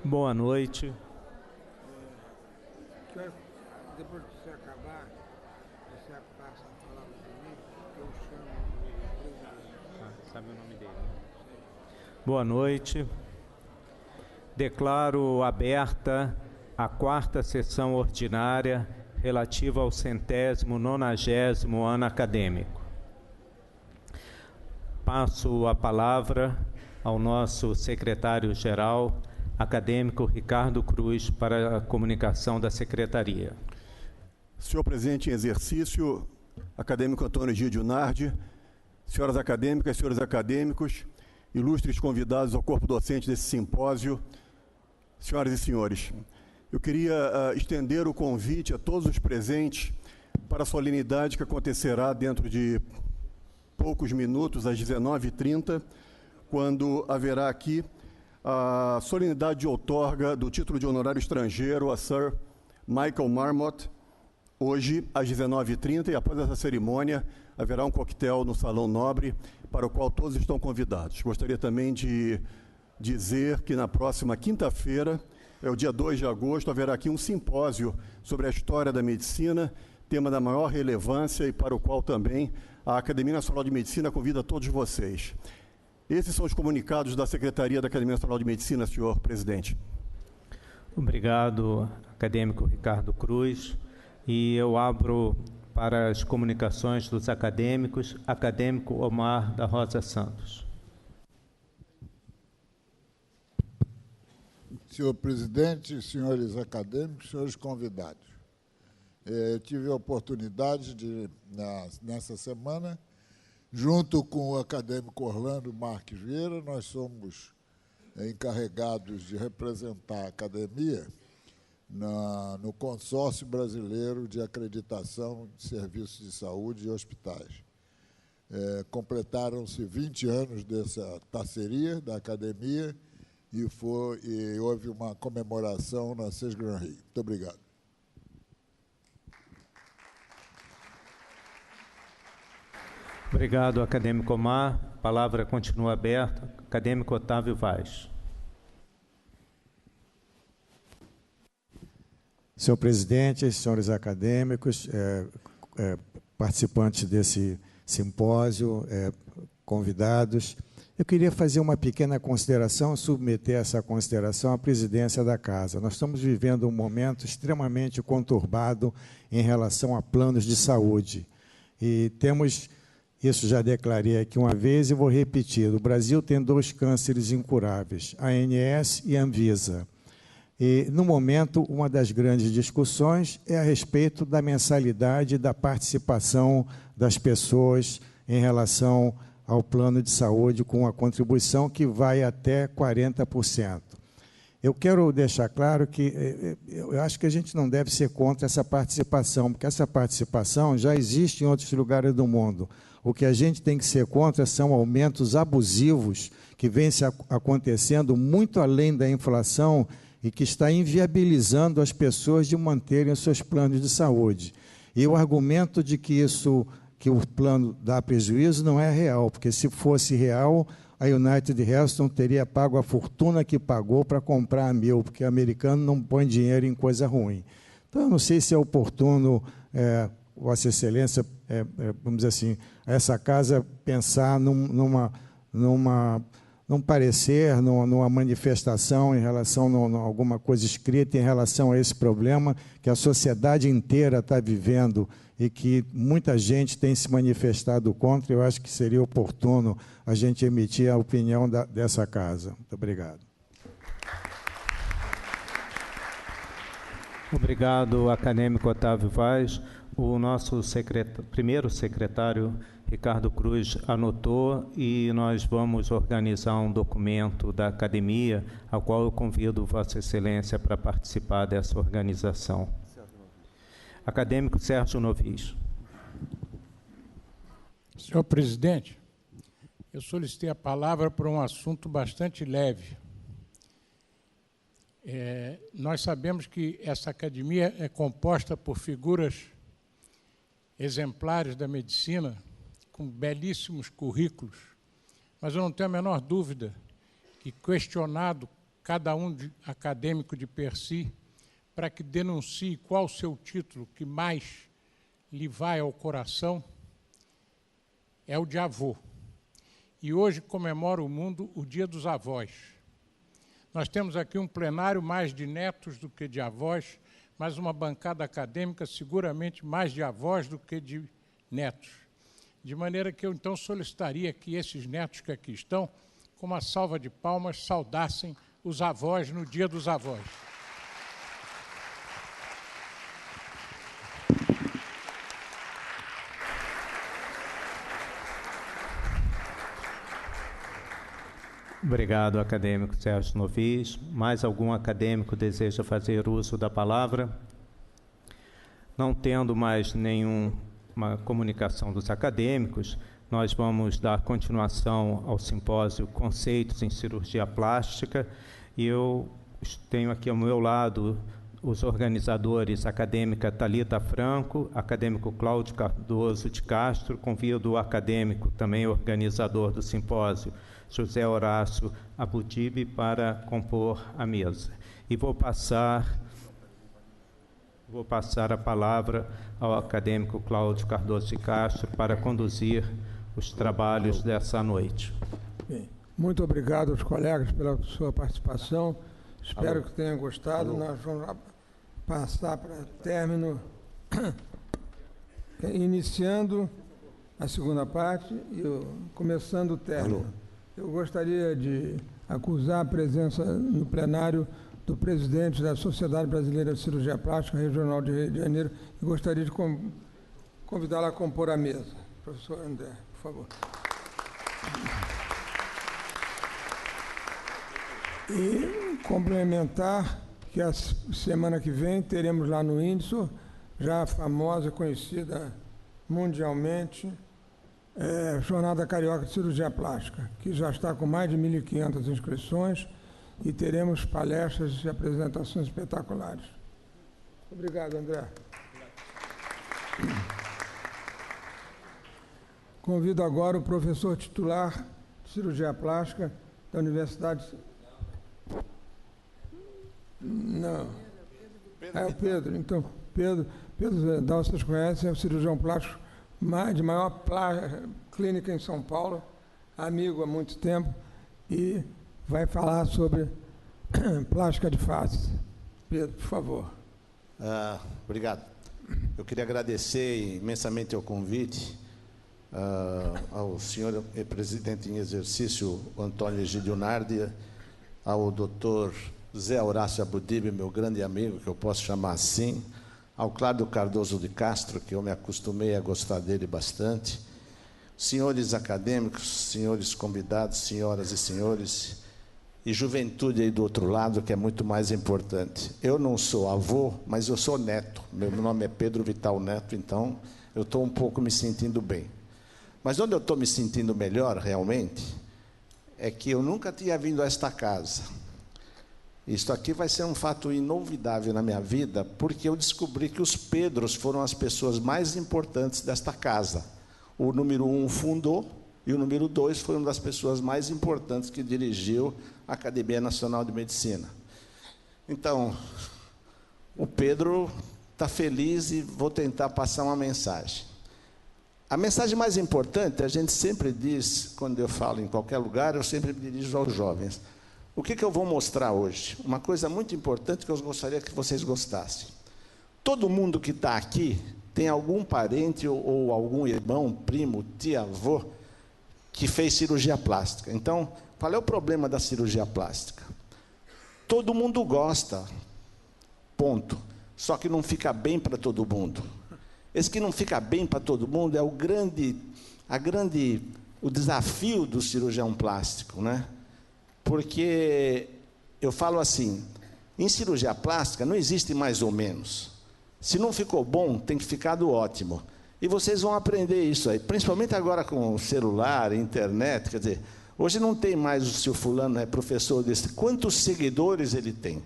Boa noite. Depois que você acabar, você passa a palavra para mim, eu chamo o Sabe o nome dele, né? Boa noite. Declaro aberta a quarta sessão ordinária relativa ao 190º ano acadêmico. Passo a palavra ao nosso secretário-geral, acadêmico Ricardo Cruz, para a comunicação da Secretaria. Senhor presidente em exercício, acadêmico Antônio Egídio Nardi, senhoras acadêmicas, senhores acadêmicos, ilustres convidados ao corpo docente desse simpósio, senhoras e senhores, eu queria estender o convite a todos os presentes para a solenidade que acontecerá dentro de poucos minutos, às 19h30, quando haverá aqui a solenidade de outorga do título de honorário estrangeiro a Sir Michael Marmot, hoje às 19h30, e após essa cerimônia haverá um coquetel no Salão Nobre, para o qual todos estão convidados. Gostaria também de dizer que na próxima quinta-feira, é o dia 2 de agosto, haverá aqui um simpósio sobre a história da medicina, tema da maior relevância e para o qual também a Academia Nacional de Medicina convida todos vocês. Esses são os comunicados da Secretaria da Academia Nacional de Medicina, senhor presidente. Obrigado, acadêmico Ricardo Cruz. E eu abro para as comunicações dos acadêmicos, acadêmico Omar da Rosa Santos. Senhor presidente, senhores acadêmicos, senhores convidados, tive a oportunidade de, nessa semana, junto com o acadêmico Orlando Marques Vieira, nós somos encarregados de representar a academia no Consórcio Brasileiro de Acreditação de Serviços de Saúde e Hospitais. Completaram-se 20 anos dessa parceria da academia e houve uma comemoração na Sesgran Rio. Muito obrigado. Obrigado, acadêmico Omar. A palavra continua aberta. Acadêmico Otávio Vaz. Senhor presidente, senhores acadêmicos, participantes desse simpósio, convidados, eu queria fazer uma pequena consideração, submeter essa consideração à presidência da Casa. Nós estamos vivendo um momento extremamente conturbado em relação a planos de saúde. E temos, isso já declarei aqui uma vez e vou repetir, o Brasil tem 2 cânceres incuráveis, a ANS e a Anvisa. E, no momento, uma das grandes discussões é a respeito da mensalidade e da participação das pessoas em relação ao plano de saúde, com a contribuição que vai até 40%. Eu quero deixar claro que eu acho que a gente não deve ser contra essa participação, porque essa participação já existe em outros lugares do mundo. O que a gente tem que ser contra são aumentos abusivos que vêm se acontecendo muito além da inflação e que está inviabilizando as pessoas de manterem os seus planos de saúde. E o argumento de que o plano dá prejuízo não é real, porque se fosse real, a United Health não teria pago a fortuna que pagou para comprar a Amil, porque o americano não põe dinheiro em coisa ruim. Então, eu não sei se é oportuno, Vossa Excelência, vamos dizer assim, essa casa pensar num parecer, numa manifestação em relação a alguma coisa escrita em relação a esse problema que a sociedade inteira está vivendo e que muita gente tem se manifestado contra. Eu acho que seria oportuno a gente emitir a opinião dessa casa. Muito obrigado. Obrigado, acadêmico Otávio Vaz. O nosso primeiro secretário, Ricardo Cruz, anotou e nós vamos organizar um documento da academia, ao qual eu convido Vossa Excelência para participar dessa organização. Acadêmico Sérgio Novis. Senhor presidente, eu solicitei a palavra para um assunto bastante leve. Nós sabemos que essa academia é composta por figuras exemplares da medicina, com belíssimos currículos, mas eu não tenho a menor dúvida que, questionado cada um acadêmico de per si, para que denuncie qual o seu título que mais lhe vai ao coração, é o de avô. E hoje comemora o mundo o Dia dos Avós. Nós temos aqui um plenário mais de netos do que de avós, mas uma bancada acadêmica seguramente mais de avós do que de netos. De maneira que eu, então, solicitaria que esses netos que aqui estão, com uma salva de palmas, saudassem os avós no Dia dos Avós. Obrigado, acadêmico Sérgio Novis. Mais algum acadêmico deseja fazer uso da palavra? Não tendo mais nenhuma comunicação dos acadêmicos, nós vamos dar continuação ao simpósio Conceitos em Cirurgia Plástica, e eu tenho aqui ao meu lado os organizadores, a acadêmica Thalita Franco, acadêmico Cláudio Cardoso de Castro. Convido o acadêmico, também organizador do simpósio, José Horácio Abudibe, para compor a mesa. E vou passar a palavra ao acadêmico Cláudio Cardoso de Castro para conduzir os trabalhos dessa noite. Bem, muito obrigado aos colegas pela sua participação. Espero que tenham gostado. Nós vamos passar para término, iniciando a segunda parte e começando o término. Eu gostaria de acusar a presença no plenário do presidente da Sociedade Brasileira de Cirurgia Plástica Regional de Rio de Janeiro e gostaria de convidá-lo a compor a mesa. Professor André, por favor. E complementar que a semana que vem teremos lá no Índice, já a famosa, conhecida mundialmente, Jornada Carioca de Cirurgia Plástica, que já está com mais de 1.500 inscrições e teremos palestras e apresentações espetaculares. Obrigado, André. Convido agora o professor titular de Cirurgia Plástica da Universidade... Não. É o Pedro. Então, Pedro Dal, vocês conhecem, é o cirurgião plástico de maior clínica em São Paulo, amigo há muito tempo, e vai falar sobre plástica de face. Pedro, por favor. Obrigado. Eu queria agradecer imensamente o convite ao senhor presidente em exercício, Antônio Egídio Nardi, ao doutor Zé Horácio Abudibe, meu grande amigo, que eu posso chamar assim, ao Cláudio Cardoso de Castro, que eu me acostumei a gostar dele bastante, senhores acadêmicos, senhores convidados, senhoras e senhores, e juventude aí do outro lado, que é muito mais importante. Eu não sou avô, mas eu sou neto. Meu nome é Pedro Vital Neto, então eu estou um pouco me sentindo bem. Mas onde eu estou me sentindo melhor, realmente, é que eu nunca tinha vindo a esta casa. Isto aqui vai ser um fato inolvidável na minha vida, porque eu descobri que os Pedros foram as pessoas mais importantes desta casa. O número 1 fundou, e o número 2 foi uma das pessoas mais importantes que dirigiu a Academia Nacional de Medicina. Então, o Pedro está feliz e vou tentar passar uma mensagem. A mensagem mais importante, a gente sempre diz, quando eu falo em qualquer lugar, eu sempre me dirijo aos jovens. O que eu vou mostrar hoje? Uma coisa muito importante que eu gostaria que vocês gostassem. Todo mundo que está aqui tem algum parente ou algum irmão, primo, tia, avô, que fez cirurgia plástica. Então, qual é o problema da cirurgia plástica? Todo mundo gosta, ponto. Só que não fica bem para todo mundo. Esse que não fica bem para todo mundo é o desafio do cirurgião plástico, né? Porque eu falo assim, em cirurgia plástica não existe mais ou menos. Se não ficou bom, tem que ficar do ótimo. E vocês vão aprender isso aí, principalmente agora com o celular, internet, quer dizer, hoje não tem mais o seu fulano é professor desse, quantos seguidores ele tem.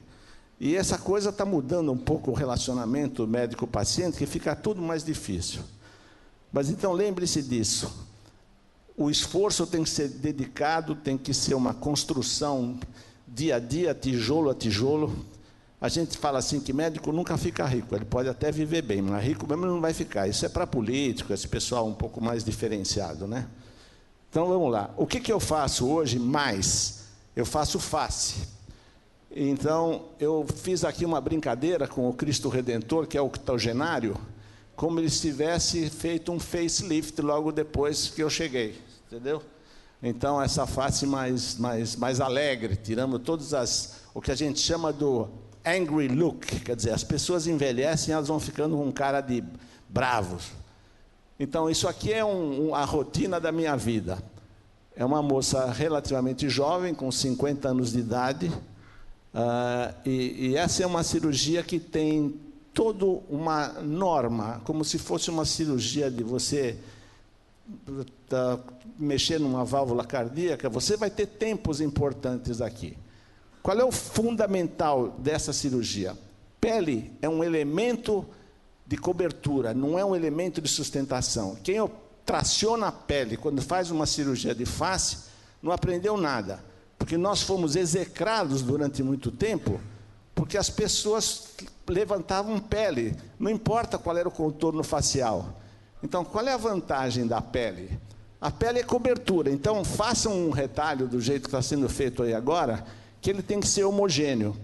E essa coisa está mudando um pouco o relacionamento médico-paciente, que fica tudo mais difícil. Mas então lembre-se disso. O esforço tem que ser dedicado, tem que ser uma construção dia a dia, tijolo a tijolo. A gente fala assim que médico nunca fica rico, ele pode até viver bem, mas rico mesmo não vai ficar. Isso é para político, esse pessoal um pouco mais diferenciado, né? Então, vamos lá. O que eu faço hoje mais? Eu faço face. Então, eu fiz aqui uma brincadeira com o Cristo Redentor, que é o octogenário, como ele tivesse feito um facelift logo depois que eu cheguei, entendeu? Então, essa face mais alegre, tirando o que a gente chama do angry look, quer dizer, as pessoas envelhecem, elas vão ficando com cara de bravos. Então, isso aqui é a rotina da minha vida. É uma moça relativamente jovem, com 50 anos de idade, e essa é uma cirurgia que tem toda uma norma, como se fosse uma cirurgia de você mexer numa válvula cardíaca. Você vai ter tempos importantes aqui. Qual é o fundamental dessa cirurgia? Pele é um elemento de cobertura, não é um elemento de sustentação. Quem traciona a pele quando faz uma cirurgia de face não aprendeu nada, porque nós fomos execrados durante muito tempo, porque as pessoas levantavam pele, não importa qual era o contorno facial. Então, qual é a vantagem da pele? A pele é cobertura, então façam um retalho do jeito que está sendo feito aí agora, que ele tem que ser homogêneo.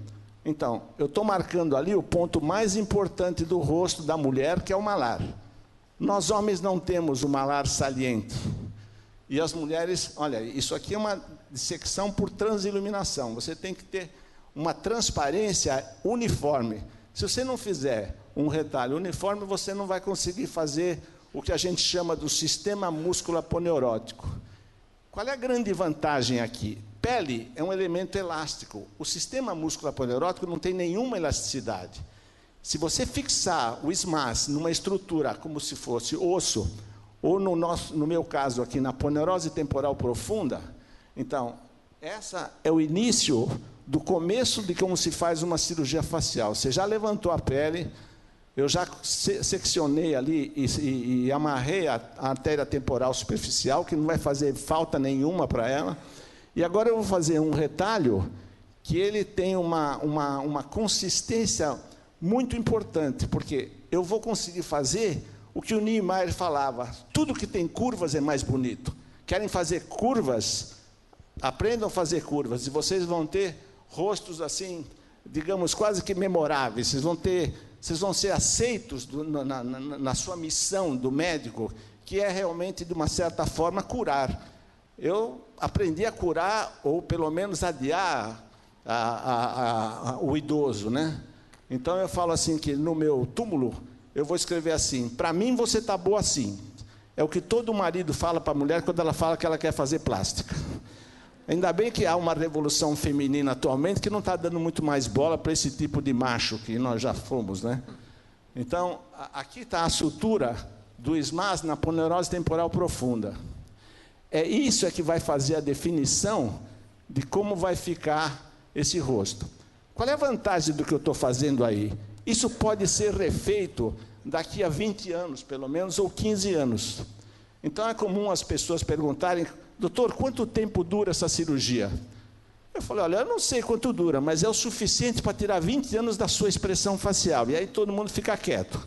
Então, eu estou marcando ali o ponto mais importante do rosto da mulher, que é o malar. Nós, homens, não temos o malar saliente. E as mulheres, olha, isso aqui é uma dissecção por transiluminação. Você tem que ter uma transparência uniforme. Se você não fizer um retalho uniforme, você não vai conseguir fazer o que a gente chama do sistema músculo-aponeurótico. Qual é a grande vantagem aqui? Pele é um elemento elástico. O sistema músculo-aponeurótico não tem nenhuma elasticidade. Se você fixar o SMAS numa estrutura como se fosse osso, ou no meu caso aqui, na aponeurose temporal profunda, então, essa é o início do começo de como se faz uma cirurgia facial. Você já levantou a pele, eu já seccionei ali e amarrei a artéria temporal superficial, que não vai fazer falta nenhuma para ela. E agora eu vou fazer um retalho que ele tem uma consistência muito importante, porque eu vou conseguir fazer o que o Niemeyer falava: tudo que tem curvas é mais bonito. Querem fazer curvas? Aprendam a fazer curvas, e vocês vão ter rostos assim, digamos, quase que memoráveis. Vocês vão ser aceitos na sua missão do médico, que é realmente, de uma certa forma, curar. Eu aprendi a curar, ou pelo menos adiar o idoso, né? Então eu falo assim que no meu túmulo eu vou escrever assim: para mim você está boa assim. É o que todo marido fala para a mulher quando ela fala que ela quer fazer plástica. Ainda bem que há uma revolução feminina atualmente que não está dando muito mais bola para esse tipo de macho que nós já fomos, né? Então, aqui está a sutura do SMAS na aponeurose temporal profunda. Isso que vai fazer a definição de como vai ficar esse rosto. Qual é a vantagem do que eu estou fazendo aí? Isso pode ser refeito daqui a 20 anos, pelo menos, ou 15 anos. Então, é comum as pessoas perguntarem: doutor, quanto tempo dura essa cirurgia? Eu falei: olha, eu não sei quanto dura, mas é o suficiente para tirar 20 anos da sua expressão facial. E aí todo mundo fica quieto.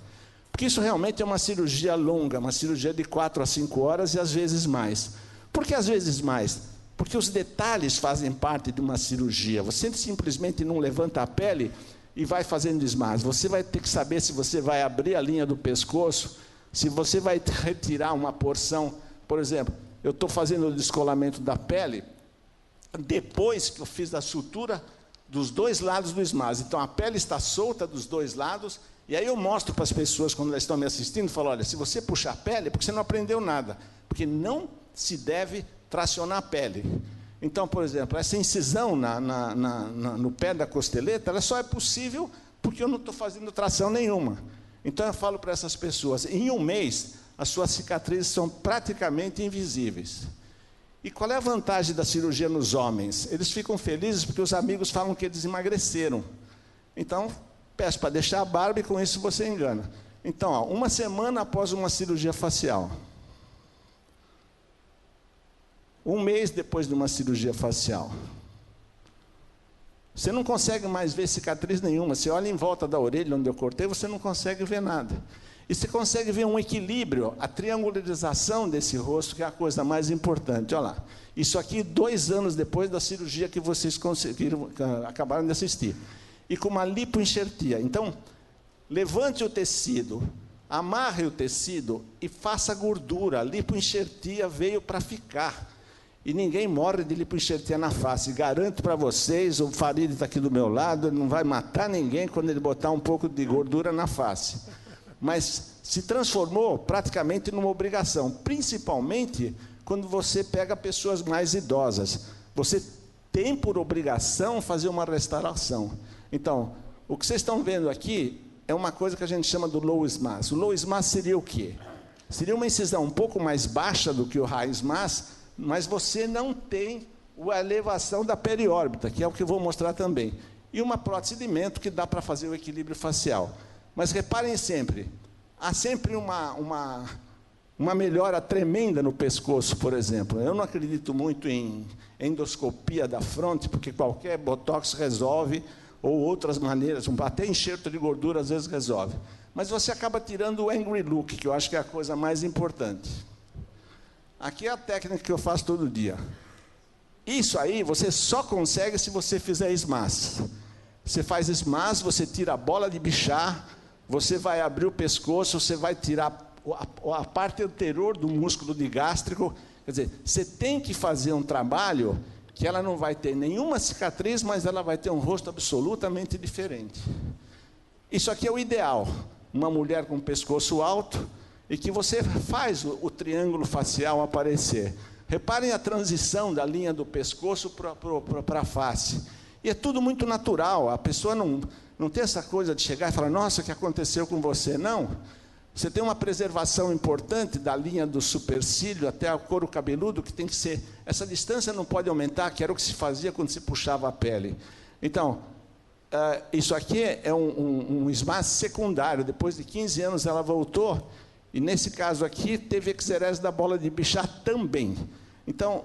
Porque isso realmente é uma cirurgia longa, uma cirurgia de 4 a 5 horas e às vezes mais. Por que às vezes mais? Porque os detalhes fazem parte de uma cirurgia. Você simplesmente não levanta a pele e vai fazendo SMAS. Você vai ter que saber se você vai abrir a linha do pescoço, se você vai retirar uma porção. Por exemplo, eu estou fazendo o descolamento da pele depois que eu fiz a sutura dos dois lados do SMAS. Então, a pele está solta dos dois lados, e aí eu mostro para as pessoas, quando elas estão me assistindo, falo: olha, se você puxar a pele, é porque você não aprendeu nada, porque não se deve tracionar a pele. Então, por exemplo, essa incisão no pé da costeleta, ela só é possível porque eu não estou fazendo tração nenhuma. Então, eu falo para essas pessoas: em um mês, as suas cicatrizes são praticamente invisíveis. E qual é a vantagem da cirurgia nos homens? Eles ficam felizes porque os amigos falam que eles emagreceram. Então, peço para deixar a barba e com isso você engana. Então, ó, uma semana após uma cirurgia facial, um mês depois de uma cirurgia facial, Você não consegue mais ver cicatriz nenhuma. Você olha em volta da orelha, onde eu cortei, você não consegue ver nada. E você consegue ver um equilíbrio, a triangularização desse rosto, que é a coisa mais importante. Olha lá. Isso aqui 2 anos depois da cirurgia que vocês acabaram de assistir. E com uma lipoenxertia. Então, levante o tecido, amarre o tecido e faça gordura. A lipoenxertia veio para ficar. E ninguém morre de lipoenxertia na face. Garanto para vocês, o Farid está aqui do meu lado, ele não vai matar ninguém quando ele botar um pouco de gordura na face. Mas se transformou praticamente numa obrigação, principalmente quando você pega pessoas mais idosas. Você tem por obrigação fazer uma restauração. Então, o que vocês estão vendo aqui é uma coisa que a gente chama do low SMAS. O low SMAS seria o quê? Seria uma incisão um pouco mais baixa do que o high SMAS, mas você não tem a elevação da periórbita, que é o que eu vou mostrar também. E uma prótese de mento que dá para fazer o equilíbrio facial. Mas reparem sempre, há sempre uma melhora tremenda no pescoço, por exemplo. Eu não acredito muito em endoscopia da fronte, porque qualquer botox resolve, ou outras maneiras, até enxerto de gordura às vezes resolve. Mas você acaba tirando o angry look, que eu acho que é a coisa mais importante. Aqui é a técnica que eu faço todo dia. Isso aí você só consegue se você fizer SMAS. Você faz SMAS, você tira a bola de bichar, você vai abrir o pescoço, você vai tirar a parte anterior do músculo de gástrico. Quer dizer, você tem que fazer um trabalho que ela não vai ter nenhuma cicatriz, mas ela vai ter um rosto absolutamente diferente. Isso aqui é o ideal. Uma mulher com pescoço alto e que você faz o triângulo facial aparecer. Reparem a transição da linha do pescoço para a face. E é tudo muito natural. A pessoa não tem essa coisa de chegar e falar, nossa, o que aconteceu com você? Não. Você tem uma preservação importante da linha do supercílio até o couro cabeludo, que tem que ser... Essa distância não pode aumentar, que era o que se fazia quando se puxava a pele. Então, isso aqui é um SMAS secundário. Depois de 15 anos ela voltou, e nesse caso aqui teve exerese da bola de bichar também. Então,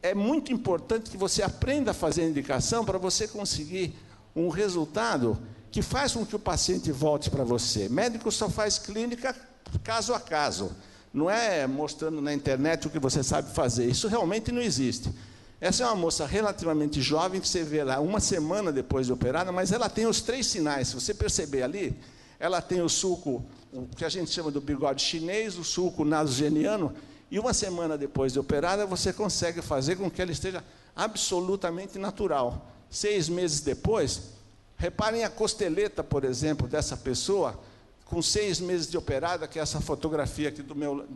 é muito importante que você aprenda a fazer a indicação para você conseguir um resultado que faz com que o paciente volte para você. Médico só faz clínica caso a caso. Não é mostrando na internet o que você sabe fazer. Isso realmente não existe. Essa é uma moça relativamente jovem, que você vê lá 1 semana depois de operada, mas ela tem os 3 sinais. Se você perceber ali, ela tem o sulco, o que a gente chama do bigode chinês, o sulco nasogeniano, e 1 semana depois de operada, você consegue fazer com que ela esteja absolutamente natural. 6 meses depois, reparem a costeleta, por exemplo, dessa pessoa, com 6 meses de operada, que é essa fotografia aqui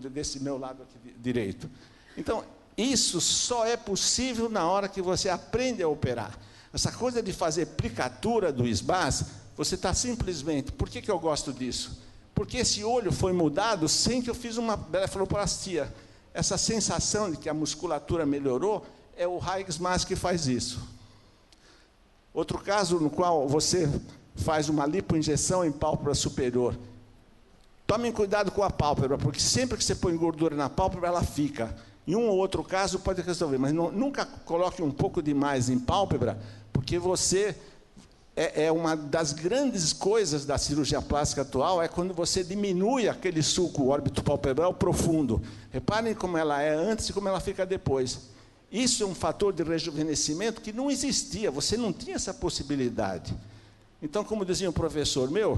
desse meu lado aqui direito. Então, isso só é possível na hora que você aprende a operar. Essa coisa de fazer plicatura do SMAS, você está simplesmente... Por que eu gosto disso? Porque esse olho foi mudado sem que eu fiz uma blefaroplastia. Essa sensação de que a musculatura melhorou é o high SMAS que faz isso. Outro caso no qual você faz uma lipoinjeção em pálpebra superior. Tomem cuidado com a pálpebra, porque sempre que você põe gordura na pálpebra, ela fica. Em um ou outro caso pode resolver, mas nunca coloque um pouco demais em pálpebra, porque você... uma das grandes coisas da cirurgia plástica atual é quando você diminui aquele sulco órbito-palpebral profundo. Reparem como ela é antes e como ela fica depois. Isso é um fator de rejuvenescimento que não existia, você não tinha essa possibilidade. Então, como dizia um professor meu,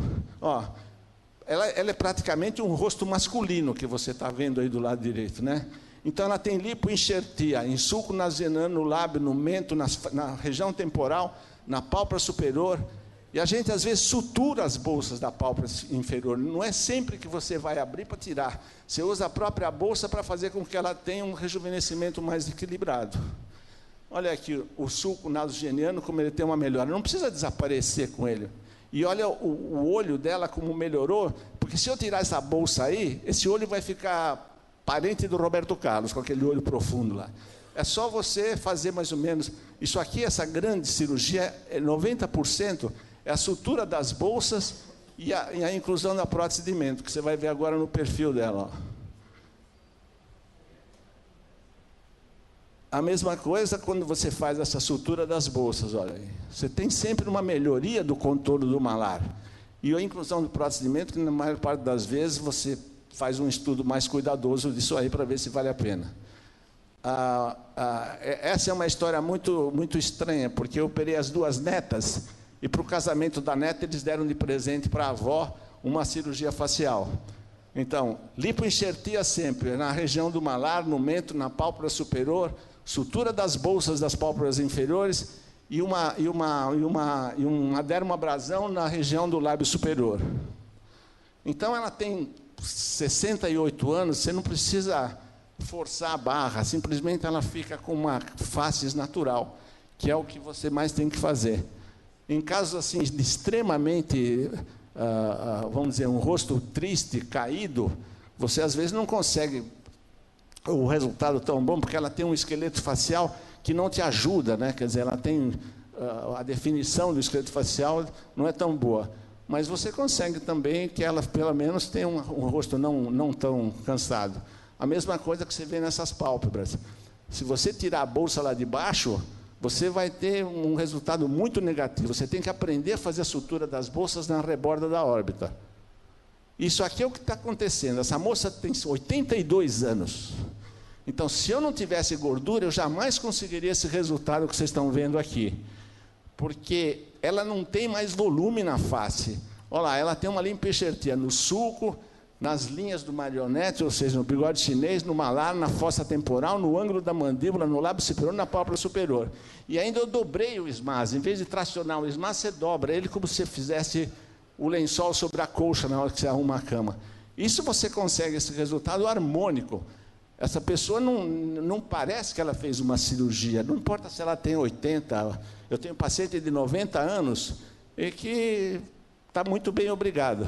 ela é praticamente um rosto masculino que você está vendo aí do lado direito, né? Então, ela tem lipoenxertia em sulco nasogeniano, no lábio, no mento, na região temporal, na pálpebra superior, e a gente às vezes sutura as bolsas da pálpebra inferior. Não é sempre que você vai abrir para tirar. Você usa a própria bolsa para fazer com que ela tenha um rejuvenescimento mais equilibrado. Olha aqui o sulco nasogeniano, como ele tem uma melhora. Não precisa desaparecer com ele. E olha o olho dela como melhorou, porque se eu tirar essa bolsa aí, esse olho vai ficar parente do Roberto Carlos, com aquele olho profundo lá. É só você fazer mais ou menos... Isso aqui, essa grande cirurgia, 90% é a sutura das bolsas e a inclusão da prótese de mento, que você vai ver agora no perfil dela. A mesma coisa quando você faz essa sutura das bolsas, olha aí. Você tem sempre uma melhoria do contorno do malar. E a inclusão do procedimento, que na maior parte das vezes você faz um estudo mais cuidadoso disso aí para ver se vale a pena. Essa é uma história muito estranha, porque eu operei as duas netas, e para o casamento da neta eles deram de presente para a avó uma cirurgia facial. Então, lipoenxertia sempre, na região do malar, no mento, na pálpebra superior, sutura das bolsas das pálpebras inferiores e uma dermoabrasão na região do lábio superior. Então, ela tem 68 anos, você não precisa forçar a barra, simplesmente ela fica com uma face natural, que é o que você mais tem que fazer. Em casos assim, de extremamente, vamos dizer, um rosto triste, caído, você às vezes não consegue o resultado tão bom, porque ela tem um esqueleto facial que não te ajuda, né? Quer dizer, ela tem a definição do esqueleto facial não é tão boa, mas você consegue também que ela pelo menos tenha um rosto não tão cansado. A mesma coisa que você vê nessas pálpebras. Se você tirar a bolsa lá de baixo, você vai ter um resultado muito negativo. Você tem que aprender a fazer a sutura das bolsas na reborda da órbita. Isso aqui é o que está acontecendo. Essa moça tem 82 anos. Então, se eu não tivesse gordura, eu jamais conseguiria esse resultado que vocês estão vendo aqui. Porque ela não tem mais volume na face. Olha lá, ela tem uma lipoenxertia no sulco, nas linhas do marionete, ou seja, no bigode chinês, no malar, na fossa temporal, no ângulo da mandíbula, no lábio superior, na pálpebra superior. E ainda eu dobrei o SMAS. Em vez de tracionar o SMAS, você dobra ele como se você fizesse o lençol sobre a colcha na hora que você arruma a cama. Isso você consegue esse resultado harmônico. Essa pessoa não parece que ela fez uma cirurgia, não importa se ela tem 80, eu tenho um paciente de 90 anos e que está muito bem, obrigado.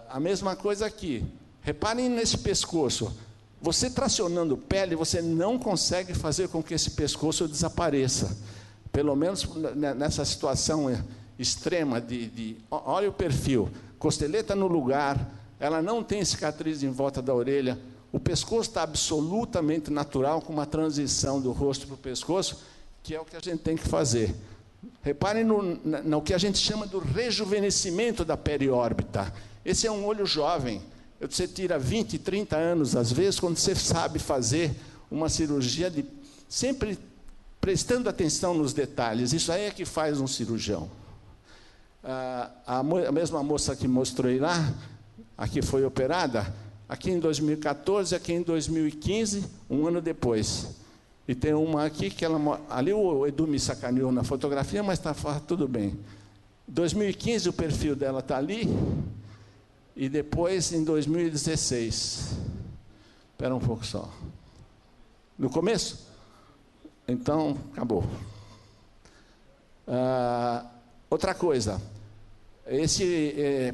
A mesma coisa aqui. Reparem nesse pescoço. Você tracionando pele, você não consegue fazer com que esse pescoço desapareça. Pelo menos nessa situação extrema olha o perfil. Costeleta no lugar, ela não tem cicatriz em volta da orelha, o pescoço está absolutamente natural, com uma transição do rosto para o pescoço, que é o que a gente tem que fazer. Reparem no que a gente chama do rejuvenescimento da periórbita. Esse é um olho jovem. Você tira 20, 30 anos, às vezes, quando você sabe fazer uma cirurgia, sempre prestando atenção nos detalhes. Isso aí é que faz um cirurgião. A mesma moça que mostrei lá, aqui foi operada, aqui em 2014, aqui em 2015, um ano depois. E tem uma aqui que ela... Ali o Edu me sacaneou na fotografia, mas está tudo bem. Em 2015, o perfil dela está ali, e depois, em 2016. Espera um pouco só. No começo? Então, acabou. Outra coisa,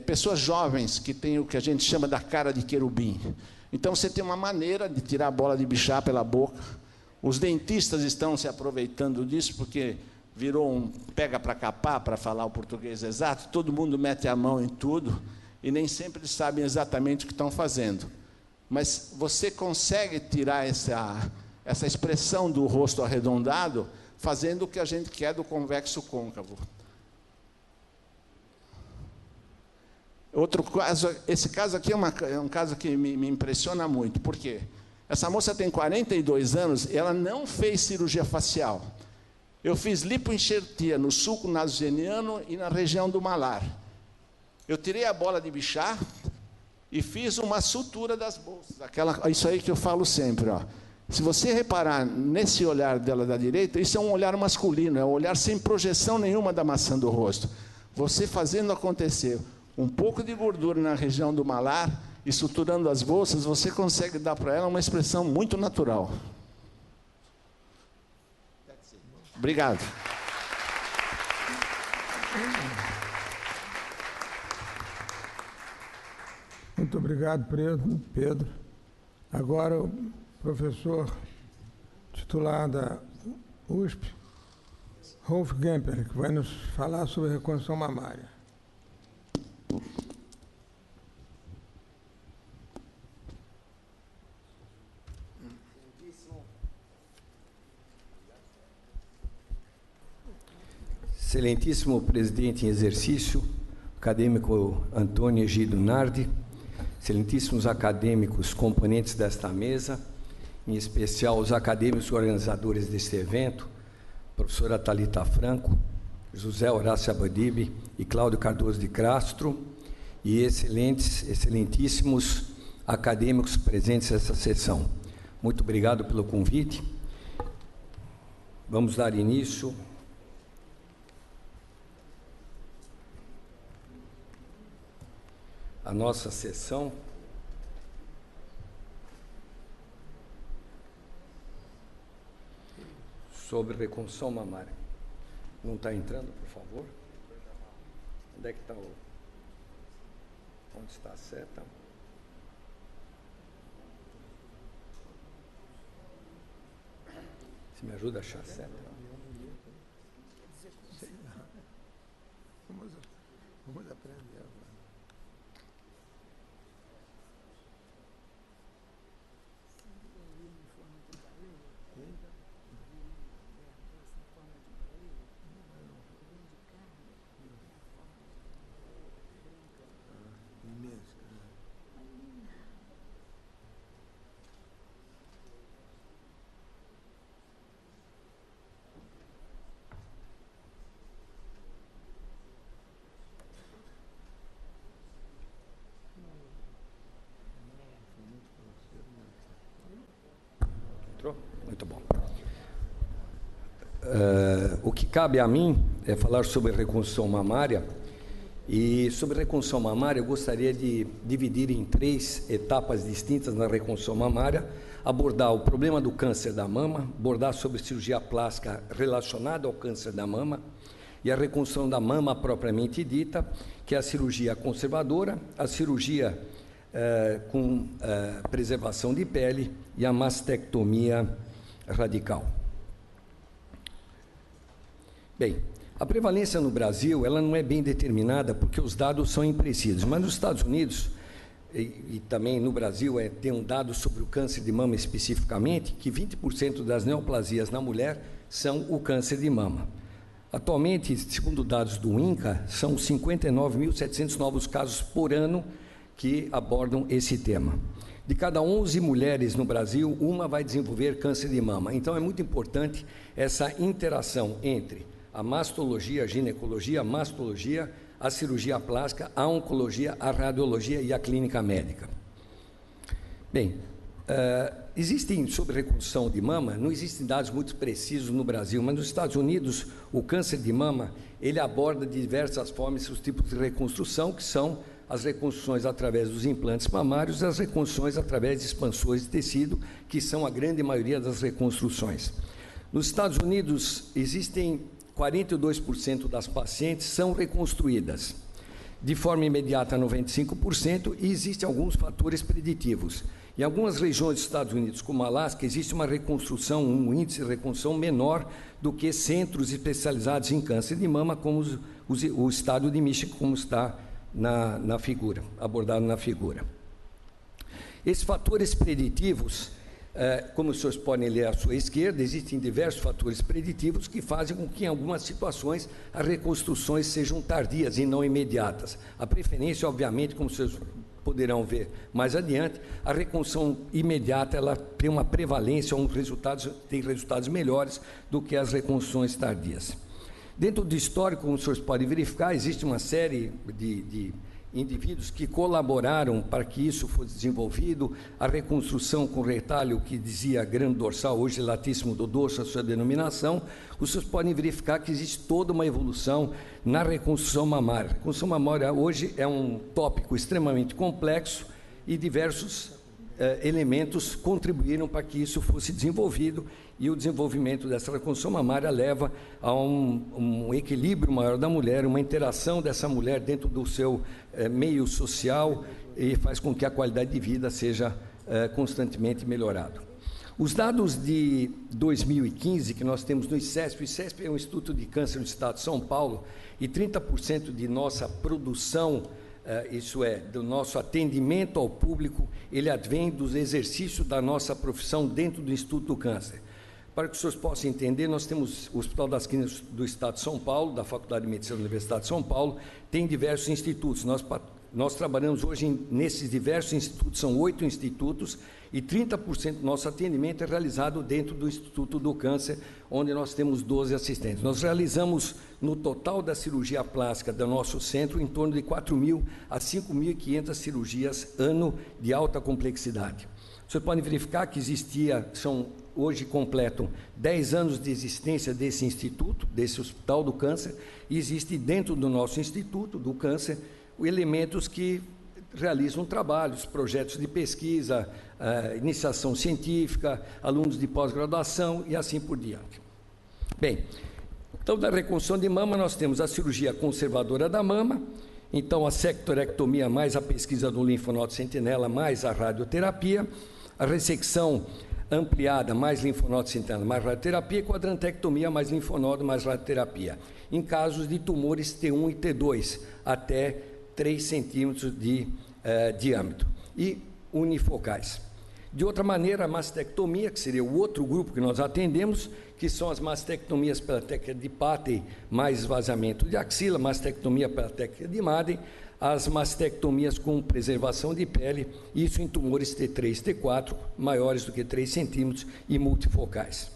pessoas jovens que têm o que a gente chama da cara de querubim. Então, você tem uma maneira de tirar a bola de bichá pela boca. Os dentistas estão se aproveitando disso, porque virou um pega para capar, para falar o português exato. Todo mundo mete a mão em tudo, e nem sempre eles sabem exatamente o que estão fazendo. Mas você consegue tirar essa expressão do rosto arredondado, fazendo o que a gente quer do convexo côncavo. Outro caso, esse caso aqui é um caso que me impressiona muito. Por quê? Essa moça tem 42 anos e ela não fez cirurgia facial. Eu fiz lipoenxertia no sulco nasogeniano e na região do malar. Eu tirei a bola de bichá e fiz uma sutura das bolsas. Isso aí que eu falo sempre. Ó. Se você reparar nesse olhar dela da direita, isso é um olhar masculino, é um olhar sem projeção nenhuma da maçã do rosto. Você fazendo acontecer um pouco de gordura na região do malar e suturando as bolsas, você consegue dar para ela uma expressão muito natural. Obrigado. Muito obrigado, Pedro. Agora, o professor titular da USP, Rolf Gemper, que vai nos falar sobre a reconstrução mamária. Excelentíssimo presidente em exercício, acadêmico Antônio Egidio Nardi, excelentíssimos acadêmicos componentes desta mesa, em especial os acadêmicos organizadores deste evento, professora Thalita Franco, José Horácio Abadibe e Cláudio Cardoso de Castro, e excelentíssimos acadêmicos presentes nessa sessão. Muito obrigado pelo convite. Vamos dar início à nossa sessão. Sobre reconstrução mamária. Não está entrando, por favor? Onde é que está o... Onde está a seta? Você me ajuda a achar a seta? Vamos aprender. Muito bom. O que cabe a mim é falar sobre reconstrução mamária, e sobre reconstrução mamária eu gostaria de dividir em 3 etapas distintas na reconstrução mamária, abordar o problema do câncer da mama, abordar sobre cirurgia plástica relacionada ao câncer da mama, e a reconstrução da mama propriamente dita, que é a cirurgia conservadora, a cirurgia com preservação de pele e a mastectomia radical. Bem, a prevalência no Brasil ela não é bem determinada porque os dados são imprecisos, mas nos Estados Unidos e também no Brasil tem um dado sobre o câncer de mama especificamente, que 20% das neoplasias na mulher são o câncer de mama. Atualmente, segundo dados do INCA, são 59.700 novos casos por ano que abordam esse tema. De cada 11 mulheres no Brasil, uma vai desenvolver câncer de mama. Então, é muito importante essa interação entre a mastologia, a ginecologia, a mastologia, a cirurgia plástica, a oncologia, a radiologia e a clínica médica. Bem, existem, sobre reconstrução de mama, não existem dados muito precisos no Brasil, mas nos Estados Unidos, o câncer de mama, ele aborda de diversas formas os tipos de reconstrução, que são as reconstruções através dos implantes mamários, as reconstruções através de expansões de tecido, que são a grande maioria das reconstruções. Nos Estados Unidos, existem 42% das pacientes são reconstruídas, de forma imediata 95%, e existem alguns fatores preditivos. Em algumas regiões dos Estados Unidos, como Alasca, existe uma reconstrução, um índice de reconstrução menor do que centros especializados em câncer de mama, como o estado de Michigan, como está na figura, abordado na figura. Esses fatores preditivos, como os senhores podem ler à sua esquerda, existem diversos fatores preditivos que fazem com que, em algumas situações, as reconstruções sejam tardias e não imediatas. A preferência, obviamente, como os senhores poderão ver mais adiante, a reconstrução imediata ela tem uma prevalência, tem resultados melhores do que as reconstruções tardias. Dentro do histórico, como os senhores podem verificar, existe uma série de indivíduos que colaboraram para que isso fosse desenvolvido. A reconstrução com retalho, que dizia grande dorsal, hoje latíssimo do dorso, a sua denominação, os senhores podem verificar que existe toda uma evolução na reconstrução mamária. A reconstrução mamária hoje é um tópico extremamente complexo e diversos elementos contribuíram para que isso fosse desenvolvido, e o desenvolvimento dessa reconstrução mamária leva a um equilíbrio maior da mulher, uma interação dessa mulher dentro do seu meio social, e faz com que a qualidade de vida seja constantemente melhorada. Os dados de 2015 que nós temos no ICESP, o ICESP é um Instituto de Câncer no Estado de São Paulo, e 30% de nossa produção, isso é, do nosso atendimento ao público, ele advém dos exercícios da nossa profissão dentro do Instituto do Câncer. Para que os senhores possam entender, nós temos o Hospital das Clínicas do Estado de São Paulo, da Faculdade de Medicina da Universidade de São Paulo, tem diversos institutos. Nós trabalhamos hoje nesses diversos institutos, são 8 institutos, e 30% do nosso atendimento é realizado dentro do Instituto do Câncer, onde nós temos 12 assistentes. Nós realizamos, no total da cirurgia plástica do nosso centro, em torno de 4.000 a 5.500 cirurgias ano de alta complexidade. Vocês podem verificar que hoje completam 10 anos de existência desse instituto, desse Hospital do Câncer, e existe dentro do nosso Instituto do Câncer elementos que realizam trabalhos, projetos de pesquisa, iniciação científica, alunos de pós-graduação e assim por diante. Bem, então, da reconstrução de mama, nós temos a cirurgia conservadora da mama, então a sectorectomia mais a pesquisa do linfonodo sentinela mais a radioterapia, a ressecção ampliada mais linfonodo sentinela mais radioterapia e quadrantectomia mais linfonodo mais radioterapia, em casos de tumores T1 e T2, até 3 centímetros de diâmetro, e unifocais. De outra maneira, a mastectomia, que seria o outro grupo que nós atendemos, que são as mastectomias pela técnica de Patten mais esvaziamento de axila, mastectomia pela técnica de Madden, as mastectomias com preservação de pele, isso em tumores T3 e T4, maiores do que 3 centímetros e multifocais.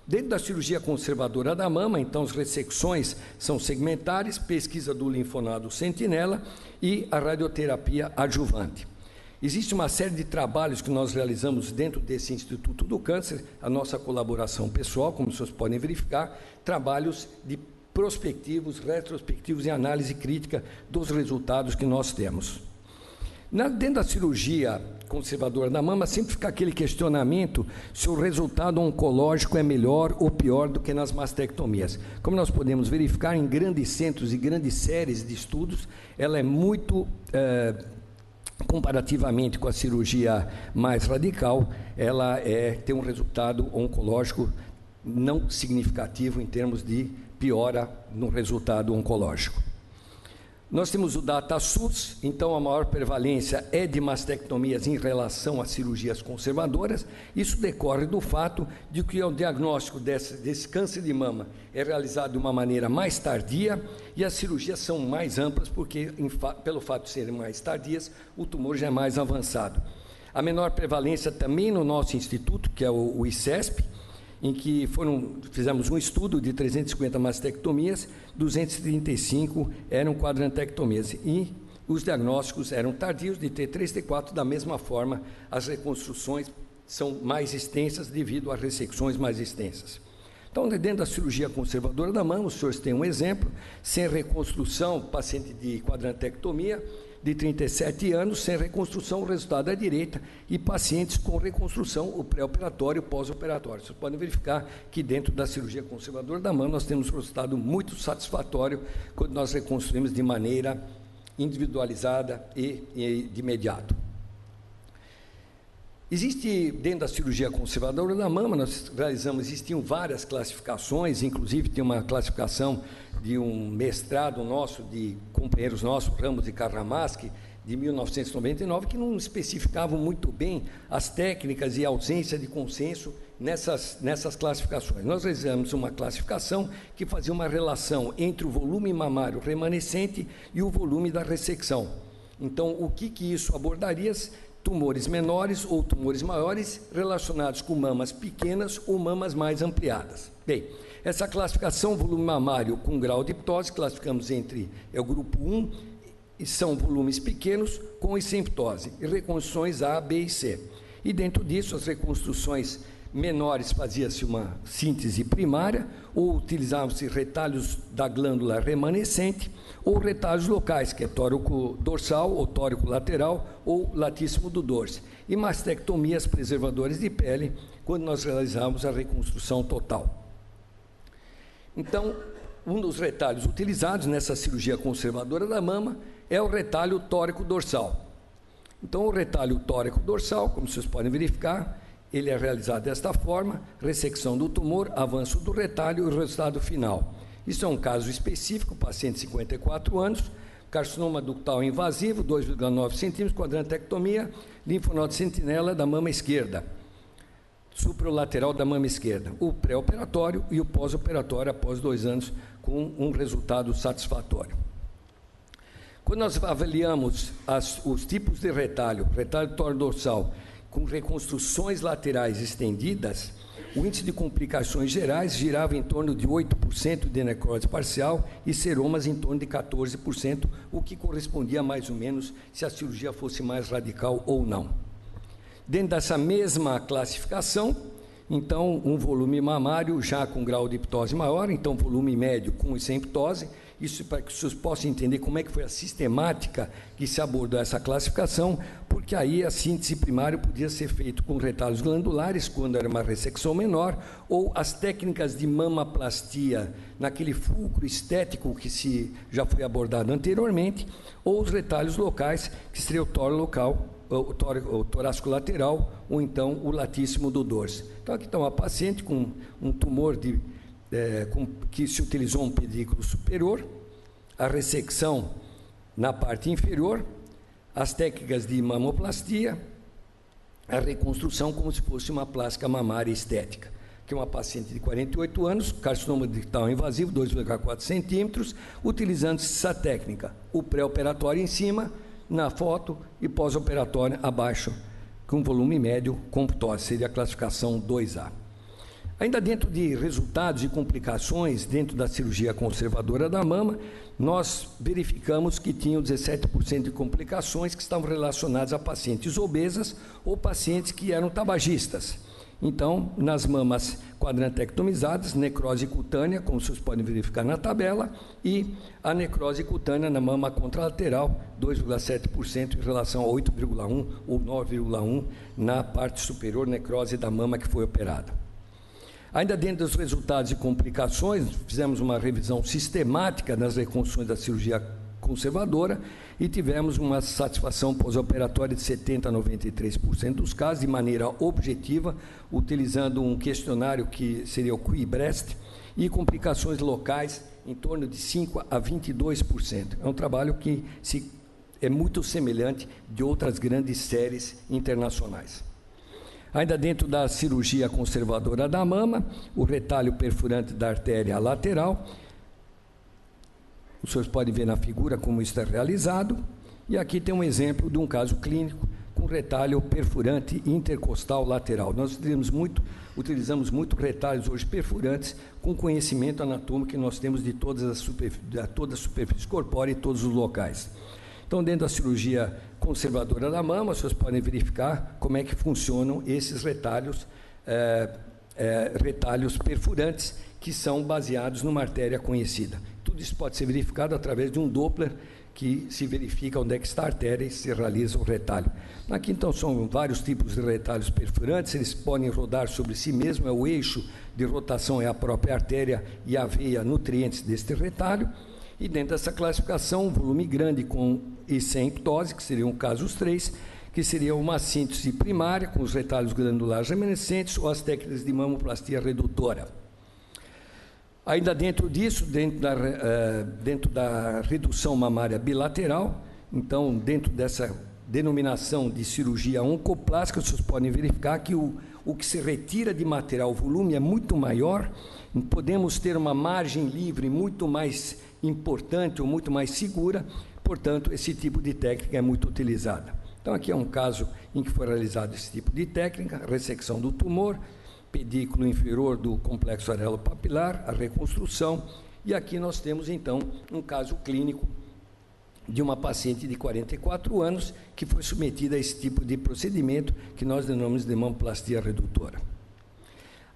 Dentro da cirurgia conservadora da mama, então, as ressecções são segmentares, pesquisa do linfonodo sentinela e a radioterapia adjuvante. Existe uma série de trabalhos que nós realizamos dentro desse Instituto do Câncer, a nossa colaboração pessoal, como vocês podem verificar, trabalhos de prospectivos, retrospectivos e análise crítica dos resultados que nós temos. Dentro da cirurgia conservadora da mama, sempre fica aquele questionamento se o resultado oncológico é melhor ou pior do que nas mastectomias. Como nós podemos verificar em grandes centros e grandes séries de estudos, ela é muito, comparativamente com a cirurgia mais radical, ela tem um resultado oncológico não significativo em termos de piora no resultado oncológico. Nós temos o DataSUS, então a maior prevalência é de mastectomias em relação a cirurgias conservadoras. Isso decorre do fato de que o diagnóstico desse câncer de mama é realizado de uma maneira mais tardia e as cirurgias são mais amplas, porque pelo fato de serem mais tardias, o tumor já é mais avançado. A menor prevalência também no nosso instituto, que é o ICESP, em que fizemos um estudo de 350 mastectomias, 235 eram quadrantectomias, e os diagnósticos eram tardios, de T3 e T4, da mesma forma, as reconstruções são mais extensas devido a ressecções mais extensas. Então, dentro da cirurgia conservadora da mama, os senhores têm um exemplo, sem reconstrução, paciente de quadrantectomia, de 37 anos, sem reconstrução, o resultado à direita, e pacientes com reconstrução, o pré-operatório e o pós-operatório. Vocês podem verificar que dentro da cirurgia conservadora da mama, nós temos um resultado muito satisfatório quando nós reconstruímos de maneira individualizada e de imediato. Existe, dentro da cirurgia conservadora da mama, existiam várias classificações, inclusive tem uma classificação de um mestrado nosso, de companheiros nossos, Ramos e Carramaski, de 1999, que não especificavam muito bem as técnicas e a ausência de consenso nessas classificações. Nós realizamos uma classificação que fazia uma relação entre o volume mamário remanescente e o volume da ressecção. Então, o que isso abordaria? Tumores menores ou tumores maiores relacionados com mamas pequenas ou mamas mais ampliadas. Bem, essa classificação volume mamário com grau de ptose, classificamos entre o grupo 1, e são volumes pequenos com e sem ptose, e reconstruções A, B e C. E dentro disso, as reconstruções menores fazia-se uma síntese primária, ou utilizavam-se retalhos da glândula remanescente, ou retalhos locais, que é tórico dorsal, ou tórico lateral, ou latíssimo do dorso. E mastectomias preservadoras de pele, quando nós realizávamos a reconstrução total. Então, um dos retalhos utilizados nessa cirurgia conservadora da mama é o retalho tórico dorsal. Então, o retalho tórico dorsal, como vocês podem verificar, ele é realizado desta forma: ressecção do tumor, avanço do retalho e o resultado final. Isso é um caso específico, paciente de 54 anos, carcinoma ductal invasivo, 2,9 centímetros, quadrantectomia, linfonodo sentinela da mama esquerda. supralateral da mama esquerda, o pré-operatório e o pós-operatório após 2 anos, com um resultado satisfatório. Quando nós avaliamos os tipos de retalho torodorsal com reconstruções laterais estendidas, o índice de complicações gerais girava em torno de 8% de necrose parcial e seromas em torno de 14%, o que correspondia mais ou menos se a cirurgia fosse mais radical ou não. Dentro dessa mesma classificação, então, um volume mamário já com grau de ptose maior, então volume médio com e sem ptose. Isso para que vocês possam entender como é que foi a sistemática que se abordou essa classificação, porque aí a síntese primária podia ser feita com retalhos glandulares, quando era uma ressecção menor, ou as técnicas de mamaplastia, naquele fulcro estético que já foi abordado anteriormente, ou os retalhos locais, que seria o tórax local, o torácico lateral, ou então o latíssimo do dorso. Então, aqui está uma paciente com um tumor que se utilizou um pedículo superior, a ressecção na parte inferior, as técnicas de mamoplastia, a reconstrução como se fosse uma plástica mamária estética, que é uma paciente de 48 anos, carcinoma digital invasivo, 2,4 centímetros, utilizando essa técnica, o pré-operatório em cima, na foto, e pós-operatório abaixo, com volume médio, com ptose, seria a classificação 2A. Ainda dentro de resultados e complicações dentro da cirurgia conservadora da mama, nós verificamos que tinham 17% de complicações que estavam relacionadas a pacientes obesas ou pacientes que eram tabagistas. Então, nas mamas quadrantectomizadas, necrose cutânea, como vocês podem verificar na tabela, e a necrose cutânea na mama contralateral, 2,7% em relação a 8,1% ou 9,1% na parte superior, necrose da mama que foi operada. Ainda dentro dos resultados e complicações, fizemos uma revisão sistemática das reconstruções da cirurgia conservadora e tivemos uma satisfação pós-operatória de 70% a 93% dos casos, de maneira objetiva, utilizando um questionário que seria o QI-BREST, e complicações locais em torno de 5% a 22%. É um trabalho que é muito semelhante de outras grandes séries internacionais. Ainda dentro da cirurgia conservadora da mama, o retalho perfurante da artéria lateral. Os senhores podem ver na figura como isso é realizado. E aqui tem um exemplo de um caso clínico com retalho perfurante intercostal lateral. Nós utilizamos muito retalhos hoje perfurantes com conhecimento anatômico que nós temos de toda a superfície corpórea e todos os locais. Então, dentro da cirurgia conservadora da mama, vocês podem verificar como é que funcionam esses retalhos, retalhos perfurantes, que são baseados numa artéria conhecida. Tudo isso pode ser verificado através de um Doppler, que se verifica onde é que está a artéria e se realiza o retalho. Aqui, então, são vários tipos de retalhos perfurantes, eles podem rodar sobre si mesmo, o eixo de rotação é a própria artéria e a veia nutrientes deste retalho. E dentro dessa classificação, um volume grande com e sem ptose, que seriam casos 3, que seria uma síntese primária com os retalhos glandulares remanescentes ou as técnicas de mamoplastia redutora. Ainda dentro disso, dentro da redução mamária bilateral, então, dentro dessa denominação de cirurgia oncoplástica, vocês podem verificar que o que se retira de material, o volume é muito maior, podemos ter uma margem livre muito mais importante ou muito mais segura, portanto, esse tipo de técnica é muito utilizada. Então, aqui é um caso em que foi realizado esse tipo de técnica, ressecção do tumor, pedículo inferior do complexo areopapilar, a reconstrução, e aqui nós temos, então, um caso clínico de uma paciente de 44 anos que foi submetida a esse tipo de procedimento que nós denominamos de mamoplastia redutora.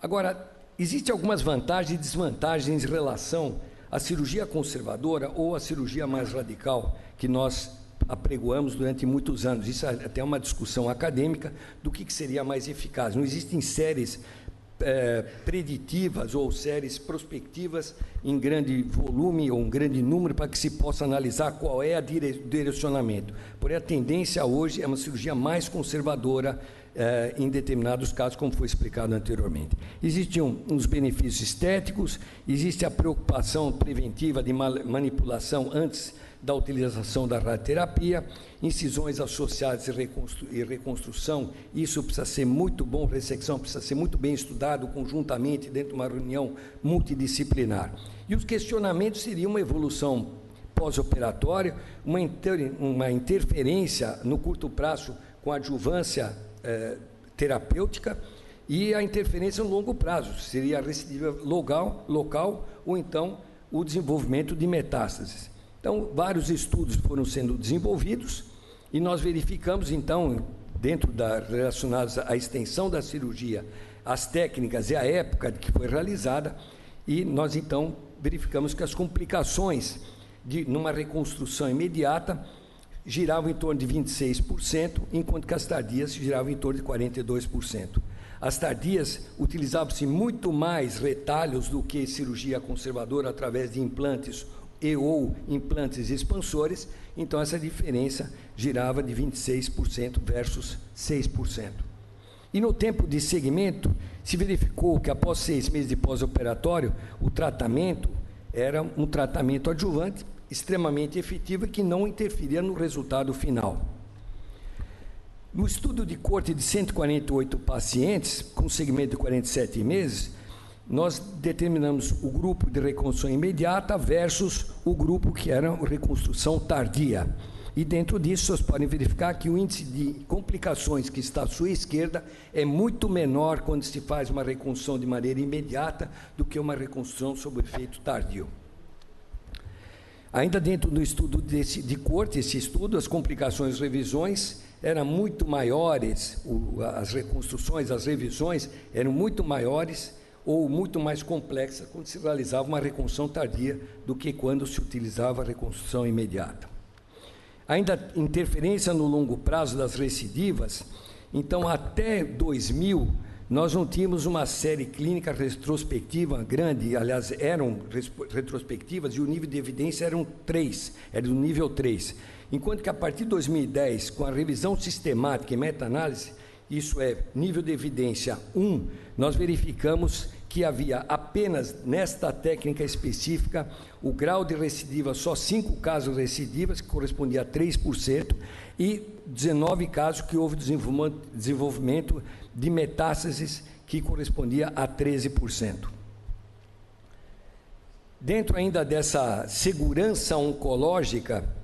Agora, existem algumas vantagens e desvantagens em relação à cirurgia conservadora ou à cirurgia mais radical que nós apregoamos durante muitos anos. Isso é até uma discussão acadêmica do que seria mais eficaz. Não existem séries preditivas ou séries prospectivas em grande volume ou um grande número para que se possa analisar qual é o direcionamento. Porém, a tendência hoje é uma cirurgia mais conservadora em determinados casos, como foi explicado anteriormente. Existem uns benefícios estéticos, existe a preocupação preventiva de manipulação antes da utilização da radioterapia, incisões associadas e reconstrução, isso precisa ser muito bom, ressecção precisa ser muito bem estudado conjuntamente dentro de uma reunião multidisciplinar. E os questionamentos seriam uma evolução pós-operatória, uma interferência no curto prazo com a adjuvância terapêutica e a interferência no longo prazo, seria a recidiva local ou então o desenvolvimento de metástases. Então, vários estudos foram sendo desenvolvidos e nós verificamos, então, relacionados à extensão da cirurgia, as técnicas e a época que foi realizada, e nós, então, verificamos que as complicações numa reconstrução imediata giravam em torno de 26%, enquanto que as tardias giravam em torno de 42%. As tardias utilizavam-se muito mais retalhos do que cirurgia conservadora através de implantes ou implantes expansores, então essa diferença girava de 26% versus 6%. E no tempo de segmento, se verificou que após 6 meses de pós-operatório, o tratamento era um tratamento adjuvante, extremamente efetivo e que não interferia no resultado final. No estudo de corte de 148 pacientes, com segmento de 47 meses, nós determinamos o grupo de reconstrução imediata versus o grupo que era reconstrução tardia. E dentro disso, vocês podem verificar que o índice de complicações que está à sua esquerda é muito menor quando se faz uma reconstrução de maneira imediata do que uma reconstrução sob efeito tardio. Ainda dentro do estudo de corte, esse estudo, as complicações e revisões eram muito maiores, as reconstruções, as revisões eram muito maiores ou muito mais complexas quando se realizava uma reconstrução tardia do que quando se utilizava a reconstrução imediata. Ainda interferência no longo prazo das recidivas, então até 2000 nós não tínhamos uma série clínica retrospectiva grande, aliás eram retrospectivas e o nível de evidência era do nível 3, enquanto que a partir de 2010, com a revisão sistemática e meta-análise, isso é nível de evidência 1, nós verificamos que havia apenas nesta técnica específica o grau de recidiva, só 5 casos recidivas, que correspondia a 3%, e 19 casos que houve desenvolvimento de metástases, que correspondia a 13%. Dentro ainda dessa segurança oncológica,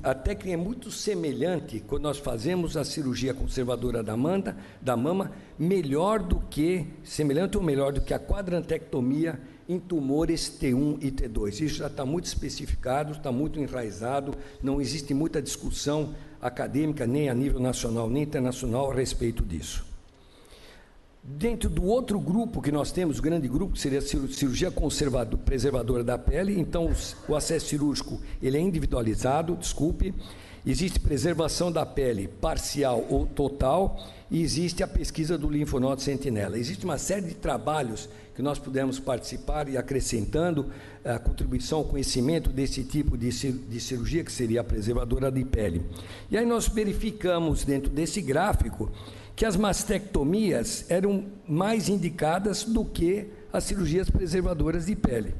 a técnica é muito semelhante quando nós fazemos a cirurgia conservadora da mama, semelhante ou melhor do que a quadrantectomia em tumores T1 e T2. Isso já está muito especificado, está muito enraizado, não existe muita discussão acadêmica, nem a nível nacional, nem internacional, a respeito disso. Dentro do outro grupo que nós temos, o grande grupo, que seria a cirurgia preservadora da pele, então o acesso cirúrgico ele é individualizado, existe preservação da pele parcial ou total, e existe a pesquisa do linfonodo sentinela. Existe uma série de trabalhos que nós pudemos participar e acrescentando a contribuição ao conhecimento desse tipo de cirurgia, que seria a preservadora de pele. E aí nós verificamos dentro desse gráfico que as mastectomias eram mais indicadas do que as cirurgias preservadoras de pele.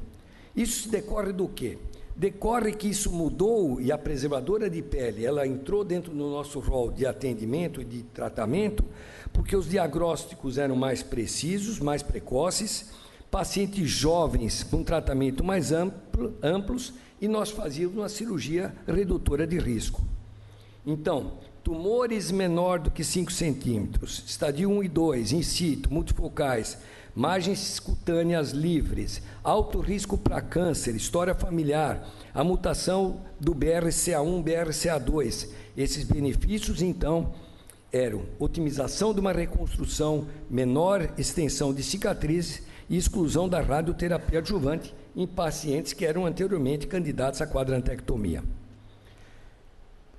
Isso decorre do quê? Decorre que isso mudou e a preservadora de pele, ela entrou dentro do nosso rol de atendimento e de tratamento, porque os diagnósticos eram mais precisos, mais precoces, pacientes jovens com tratamento mais amplos, e nós fazíamos uma cirurgia redutora de risco. Então, tumores menor do que 5 centímetros, estadio 1 e 2, in situ, multifocais, margens cutâneas livres, alto risco para câncer, história familiar, a mutação do BRCA1, BRCA2. Esses benefícios, então, eram otimização de uma reconstrução, menor extensão de cicatrizes e exclusão da radioterapia adjuvante em pacientes que eram anteriormente candidatos à quadrantectomia.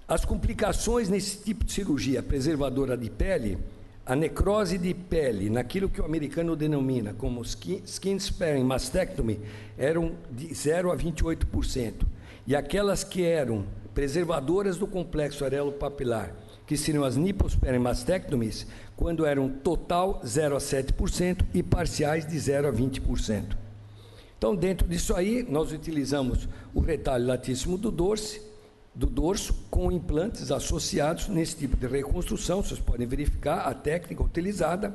As complicações nesse tipo de cirurgia preservadora de pele, a necrose de pele, naquilo que o americano denomina como skin sparing mastectomy, eram de 0 a 28%. E aquelas que eram preservadoras do complexo areopapilar, que seriam as nipple sparing mastectomies, quando eram total 0 a 7% e parciais de 0 a 20%. Então, dentro disso aí, nós utilizamos o retalho latíssimo do dorso com implantes associados nesse tipo de reconstrução. Vocês podem verificar a técnica utilizada.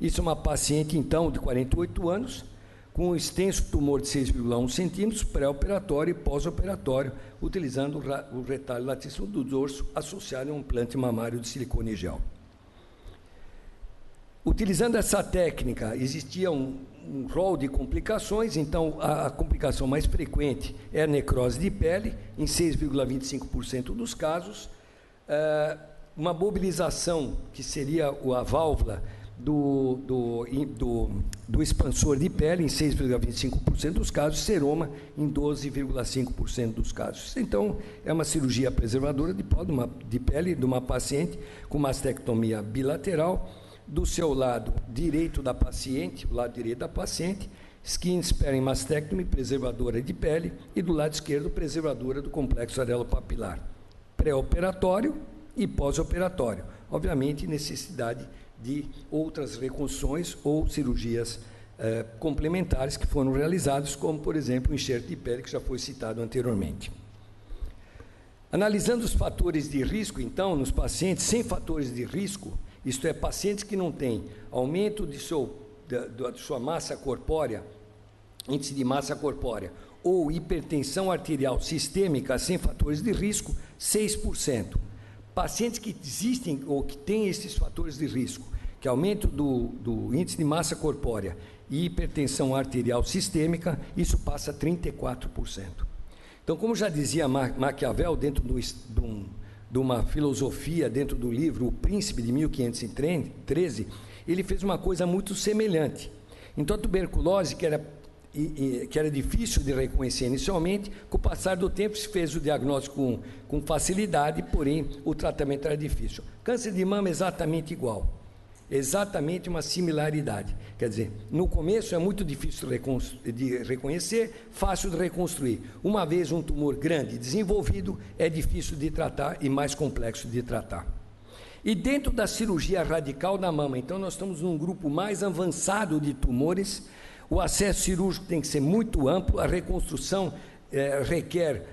Isso é uma paciente, então, de 48 anos, com um extenso tumor de 6,1 centímetros, pré-operatório e pós-operatório, utilizando o retalho latíssimo do dorso associado a um implante mamário de silicone gel. Utilizando essa técnica, existia um rol de complicações. Então, a complicação mais frequente é a necrose de pele, em 6,25% dos casos, uma mobilização, que seria a válvula do expansor de pele, em 6,25% dos casos, seroma, em 12,5% dos casos. Então, é uma cirurgia preservadora de pele de uma paciente com mastectomia bilateral. Do seu lado direito da paciente, o lado direito da paciente, skin sparing mastectomy, preservadora de pele, e do lado esquerdo, preservadora do complexo areopapilar, pré-operatório e pós-operatório. Obviamente, necessidade de outras reconstruções ou cirurgias complementares que foram realizadas, como, por exemplo, o enxerto de pele, que já foi citado anteriormente. Analisando os fatores de risco, então, nos pacientes sem fatores de risco, isto é, pacientes que não têm aumento de sua massa corpórea, índice de massa corpórea, ou hipertensão arterial sistêmica sem fatores de risco, 6%. Pacientes que existem ou que têm esses fatores de risco, que aumento do índice de massa corpórea e hipertensão arterial sistêmica, isso passa a 34%. Então, como já dizia Maquiavel, dentro de uma filosofia, dentro do livro O Príncipe, de 1513, ele fez uma coisa muito semelhante. Então, a tuberculose, que era difícil de reconhecer inicialmente, com o passar do tempo se fez o diagnóstico com facilidade, porém o tratamento era difícil. Câncer de mama é exatamente igual, exatamente uma similaridade. Quer dizer, no começo é muito difícil de reconhecer, fácil de reconstruir. Uma vez um tumor grande desenvolvido, é difícil de tratar e mais complexo de tratar. E dentro da cirurgia radical da mama, então nós estamos num grupo mais avançado de tumores. O acesso cirúrgico tem que ser muito amplo, a reconstrução requer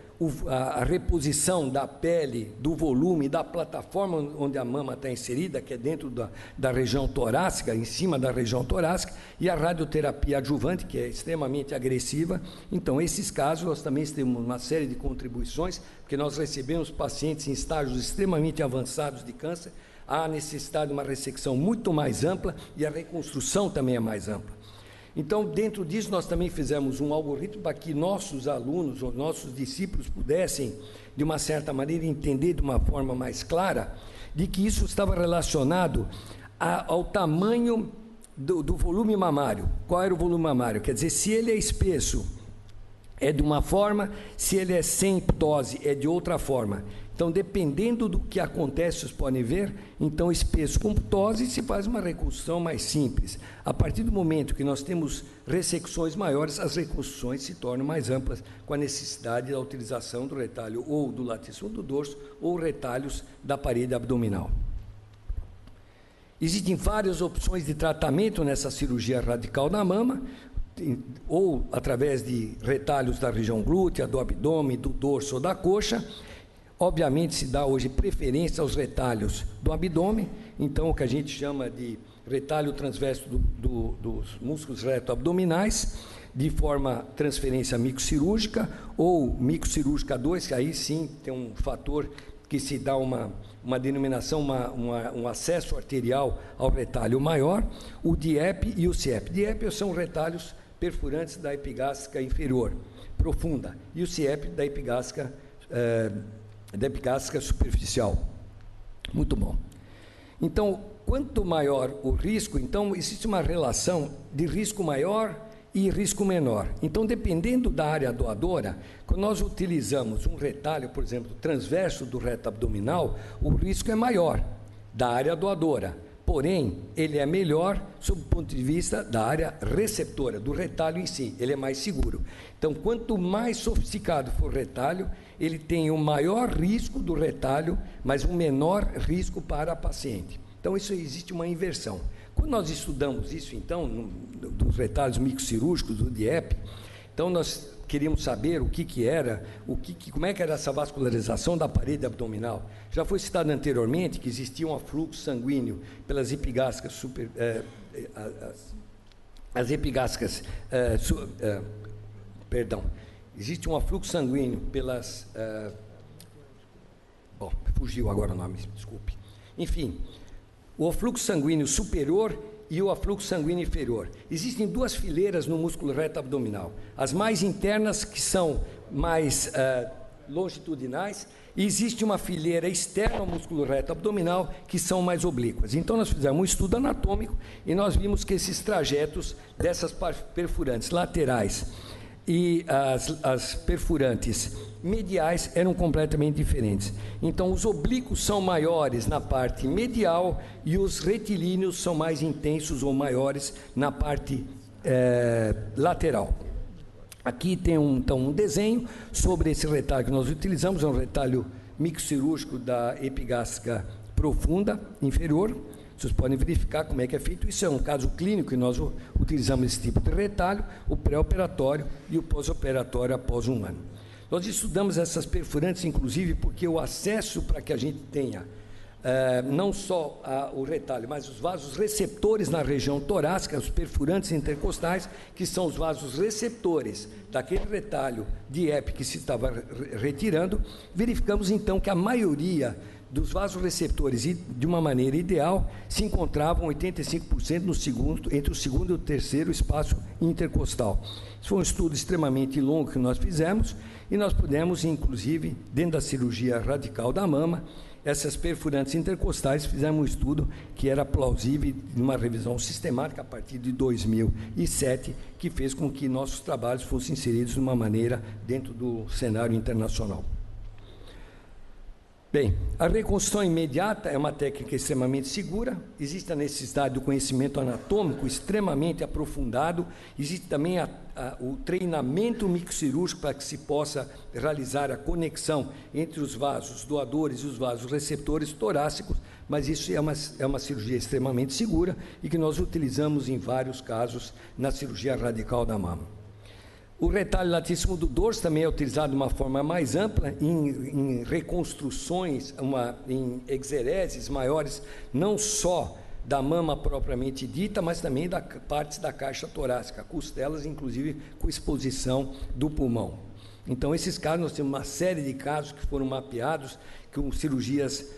a reposição da pele, do volume, da plataforma onde a mama está inserida, que é dentro da região torácica, em cima da região torácica, e a radioterapia adjuvante, que é extremamente agressiva. Então, esses casos, nós também temos uma série de contribuições, porque nós recebemos pacientes em estágios extremamente avançados de câncer, há necessidade de uma ressecção muito mais ampla, e a reconstrução também é mais ampla. Então, dentro disso, nós também fizemos um algoritmo para que nossos alunos, ou nossos discípulos, pudessem, de uma certa maneira, entender de uma forma mais clara, de que isso estava relacionado ao tamanho do volume mamário. Qual era o volume mamário? Quer dizer, se ele é espesso, é de uma forma, se ele é sem ptose, é de outra forma. Então, dependendo do que acontece, vocês podem ver, então, espesso com ptose, se faz uma reconstrução mais simples. A partir do momento que nós temos ressecções maiores, as reconstruções se tornam mais amplas, com a necessidade da utilização do retalho ou do latíssimo do dorso, ou retalhos da parede abdominal. Existem várias opções de tratamento nessa cirurgia radical da mama, ou através de retalhos da região glútea, do abdômen, do dorso ou da coxa. Obviamente, se dá hoje preferência aos retalhos do abdômen, então o que a gente chama de retalho transverso dos músculos reto-abdominais, de forma transferência microcirúrgica ou microcirúrgica 2, que aí sim tem um fator que se dá uma denominação, um acesso arterial ao retalho maior, o DIEP e o CIEP. DIEP são retalhos perfurantes da epigástrica inferior, profunda, e o CIEP da epigástrica superficial. Muito bom. Então, quanto maior o risco, então existe uma relação de risco maior e risco menor. Então, dependendo da área doadora, quando nós utilizamos um retalho, por exemplo, transverso do reto abdominal, o risco é maior da área doadora. Porém, ele é melhor sob o ponto de vista da área receptora, do retalho em si, ele é mais seguro. Então, quanto mais sofisticado for o retalho, ele tem um maior risco do retalho, mas um menor risco para a paciente. Então, isso existe uma inversão. Quando nós estudamos isso, então, dos retalhos microcirúrgicos, do DIEP, Então, nós queríamos saber o que era, como é que era essa vascularização da parede abdominal. Já foi citado anteriormente que existia um afluxo sanguíneo pelas epigástricas existe um afluxo sanguíneo pelas... bom, fugiu agora o nome, desculpe. Enfim, o afluxo sanguíneo superior e o afluxo sanguíneo inferior. Existem duas fileiras no músculo reto abdominal. As mais internas, que são mais longitudinais, e existe uma fileira externa ao músculo reto abdominal, que são mais oblíquas. Então, nós fizemos um estudo anatômico e nós vimos que esses trajetos dessas perfurantes laterais e as perfurantes mediais eram completamente diferentes. Então, os oblíquos são maiores na parte medial e os retilíneos são mais intensos ou maiores na parte lateral. Aqui tem um desenho sobre esse retalho que nós utilizamos, é um retalho microcirúrgico da epigástrica profunda inferior. Vocês podem verificar como é que é feito. Isso é um caso clínico que nós utilizamos esse tipo de retalho, o pré-operatório e o pós-operatório após 1 ano. Nós estudamos essas perfurantes, inclusive, porque o acesso para que a gente tenha não só o retalho, mas os vasos receptores na região torácica, os perfurantes intercostais, que são os vasos receptores daquele retalho de EP que se estava retirando. Verificamos, então, que a maioria dos vasos receptores, de uma maneira ideal, se encontravam 85% entre o segundo e o terceiro espaço intercostal. Isso foi um estudo extremamente longo que nós fizemos, e nós pudemos, inclusive, dentro da cirurgia radical da mama, essas perfurantes intercostais, fizemos um estudo que era plausível, numa revisão sistemática a partir de 2007, que fez com que nossos trabalhos fossem inseridos de uma maneira dentro do cenário internacional. Bem, a reconstrução imediata é uma técnica extremamente segura, existe a necessidade do conhecimento anatômico extremamente aprofundado, existe também o treinamento microcirúrgico para que se possa realizar a conexão entre os vasos doadores e os vasos receptores torácicos, mas isso é uma cirurgia extremamente segura e que nós utilizamos em vários casos na cirurgia radical da mama. O retalho latíssimo do dorso também é utilizado de uma forma mais ampla em reconstruções, em exereses maiores, não só da mama propriamente dita, mas também da partes da caixa torácica, costelas, inclusive com exposição do pulmão. Então, esses casos, nós temos uma série de casos que foram mapeados com cirurgias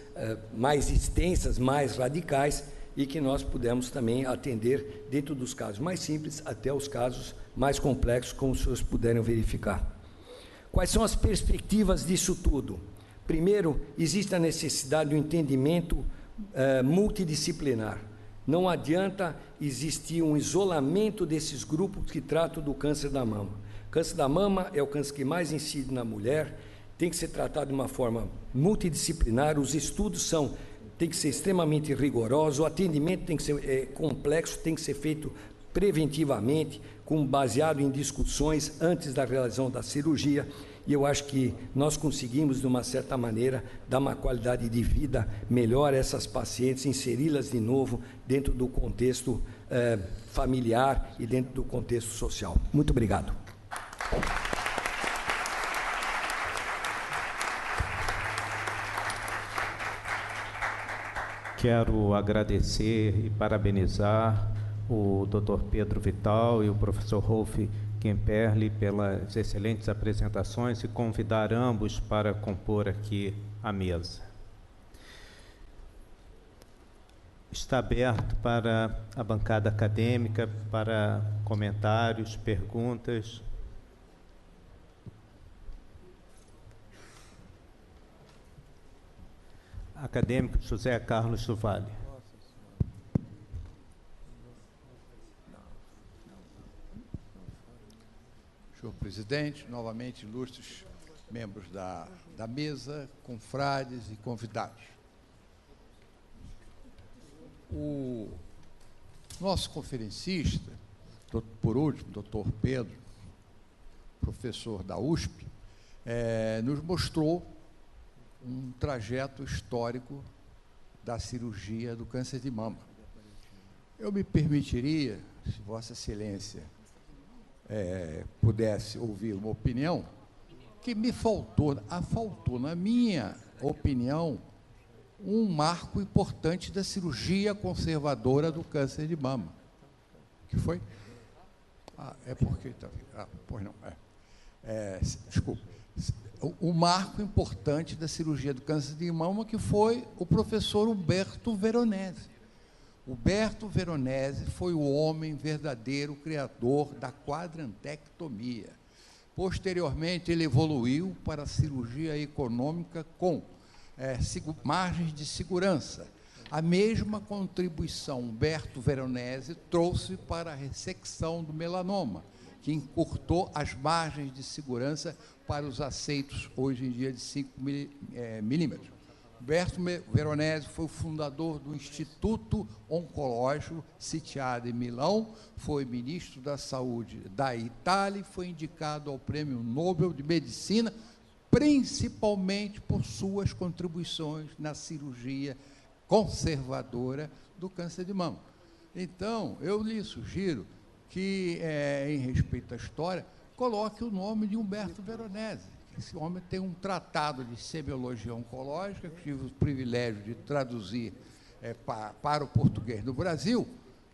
mais extensas, mais radicais, e que nós pudemos também atender dentro dos casos mais simples até os casos mais complexos, como os senhores puderam verificar. Quais são as perspectivas disso tudo? Primeiro, existe a necessidade do entendimento multidisciplinar. Não adianta existir um isolamento desses grupos que tratam do câncer da mama. O câncer da mama é o câncer que mais incide na mulher, tem que ser tratado de uma forma multidisciplinar, os estudos tem que ser extremamente rigoroso, o atendimento tem que ser complexo, tem que ser feito preventivamente, baseado em discussões antes da realização da cirurgia, e eu acho que nós conseguimos, de uma certa maneira, dar uma qualidade de vida melhor a essas pacientes, inseri-las de novo dentro do contexto familiar e dentro do contexto social. Muito obrigado. Quero agradecer e parabenizar o Dr. Pedro Vital e o professor Rolf Gemperle pelas excelentes apresentações e convidar ambos para compor aqui a mesa. Está aberto para a bancada acadêmica, para comentários, perguntas. Acadêmico José Carlos do Vale. Senhor presidente, novamente ilustres membros da mesa, confrades e convidados. O nosso conferencista, por último, doutor Pedro, professor da USP, nos mostrou um trajeto histórico da cirurgia do câncer de mama. Eu me permitiria, se Vossa Excelência pudesse ouvir uma opinião, que me faltou, na minha opinião, um marco importante da cirurgia conservadora do câncer de mama. Que foi? É porque... pois não. Desculpa. O marco importante da cirurgia do câncer de mama, que foi o professor Humberto Veronese. Humberto Veronese foi o homem verdadeiro criador da quadrantectomia. Posteriormente, ele evoluiu para a cirurgia econômica com margens de segurança. A mesma contribuição Humberto Veronese trouxe para a ressecção do melanoma, que encurtou as margens de segurança para os aceitos, hoje em dia, de 5 milímetros. Humberto Veronese foi o fundador do Instituto Oncológico, sitiado em Milão, foi ministro da Saúde da Itália e foi indicado ao Prêmio Nobel de Medicina, principalmente por suas contribuições na cirurgia conservadora do câncer de mama. Então, eu lhe sugiro que, em respeito à história, coloque o nome de Humberto Veronese. Esse homem tem um tratado de semiologia oncológica, que tive o privilégio de traduzir para o português do Brasil,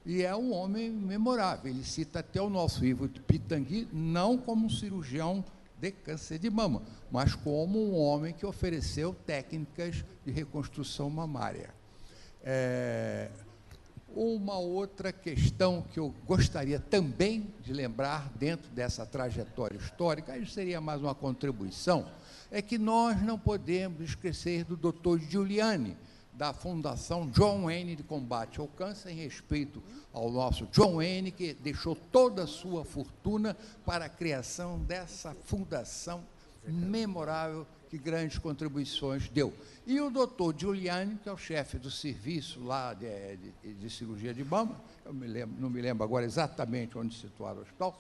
e é um homem memorável. Ele cita até o nosso Ivo de Pitangui, não como um cirurgião de câncer de mama, mas como um homem que ofereceu técnicas de reconstrução mamária. Uma outra questão que eu gostaria também de lembrar dentro dessa trajetória histórica, aí seria mais uma contribuição, é que nós não podemos esquecer do Dr. Giuliani, da Fundação John Wayne de Combate ao Câncer, em respeito ao nosso John Wayne, que deixou toda a sua fortuna para a criação dessa fundação memorável, que grandes contribuições deu. E o doutor Giuliani, que é o chefe do serviço lá de cirurgia de mama, não me lembro agora exatamente onde situar o hospital,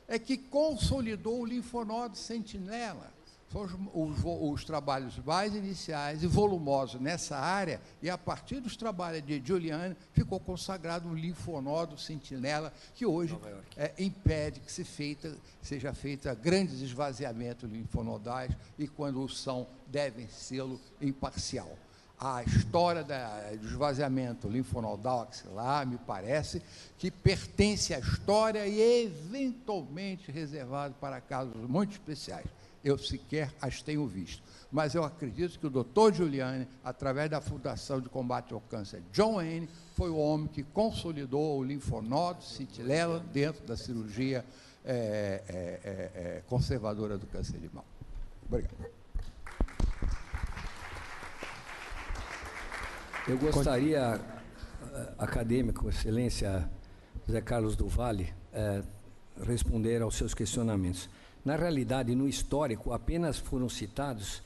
é que consolidou o linfonodo sentinela. São os trabalhos mais iniciais e volumosos nessa área, e a partir dos trabalhos de Giuliani, ficou consagrado um linfonodo sentinela, que hoje impede que seja feita grandes esvaziamentos linfonodais, e quando o são, devem sê-lo imparcial. A história do esvaziamento linfonodal axilar, me parece, que pertence à história e, eventualmente, reservado para casos muito especiais. Eu sequer as tenho visto. Mas eu acredito que o doutor Giuliani, através da Fundação de Combate ao Câncer John Wayne, foi o homem que consolidou o linfonodo sentinela dentro da cirurgia conservadora do câncer de mama. Obrigado. Eu gostaria, acadêmico, excelência José Carlos do Valle, responder aos seus questionamentos. Na realidade, no histórico, apenas foram citados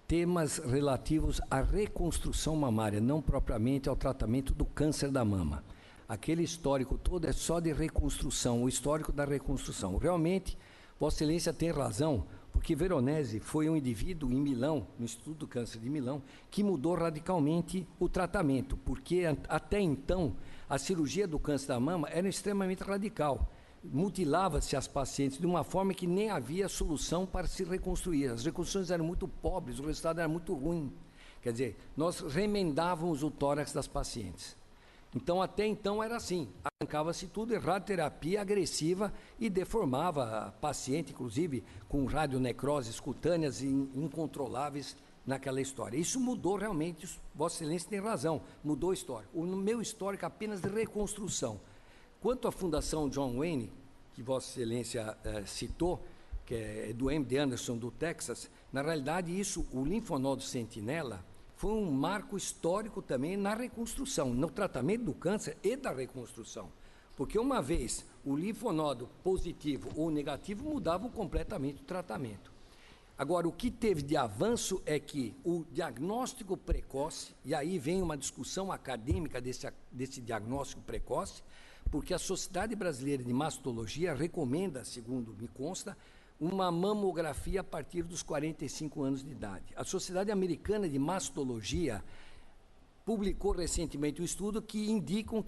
temas relativos à reconstrução mamária, não propriamente ao tratamento do câncer da mama. Aquele histórico todo é só de reconstrução, o histórico da reconstrução. Realmente, Vossa Excelência tem razão, porque Veronese foi um indivíduo em Milão, no Instituto do Câncer de Milão, que mudou radicalmente o tratamento, porque até então a cirurgia do câncer da mama era extremamente radical. Mutilava-se as pacientes de uma forma que nem havia solução para se reconstruir. As reconstruções eram muito pobres, o resultado era muito ruim. Quer dizer, nós remendávamos o tórax das pacientes. Então, até então era assim, arrancava-se tudo, radioterapia agressiva e deformava a paciente, inclusive com radionecroses cutâneas incontroláveis naquela história. Isso mudou realmente, Vossa Excelência tem razão, mudou o histórico. O meu histórico é apenas de reconstrução. Quanto à Fundação John Wayne, que Vossa Excelência citou, que é do MD Anderson do Texas, na realidade isso, o linfonodo sentinela, foi um marco histórico também na reconstrução, no tratamento do câncer e da reconstrução. Porque uma vez o linfonodo positivo ou negativo mudava completamente o tratamento. Agora, o que teve de avanço é que o diagnóstico precoce, e aí vem uma discussão acadêmica desse diagnóstico precoce, porque a Sociedade Brasileira de Mastologia recomenda, segundo me consta, uma mamografia a partir dos 45 anos de idade. A Sociedade Americana de Mastologia, publicou recentemente um estudo que indicam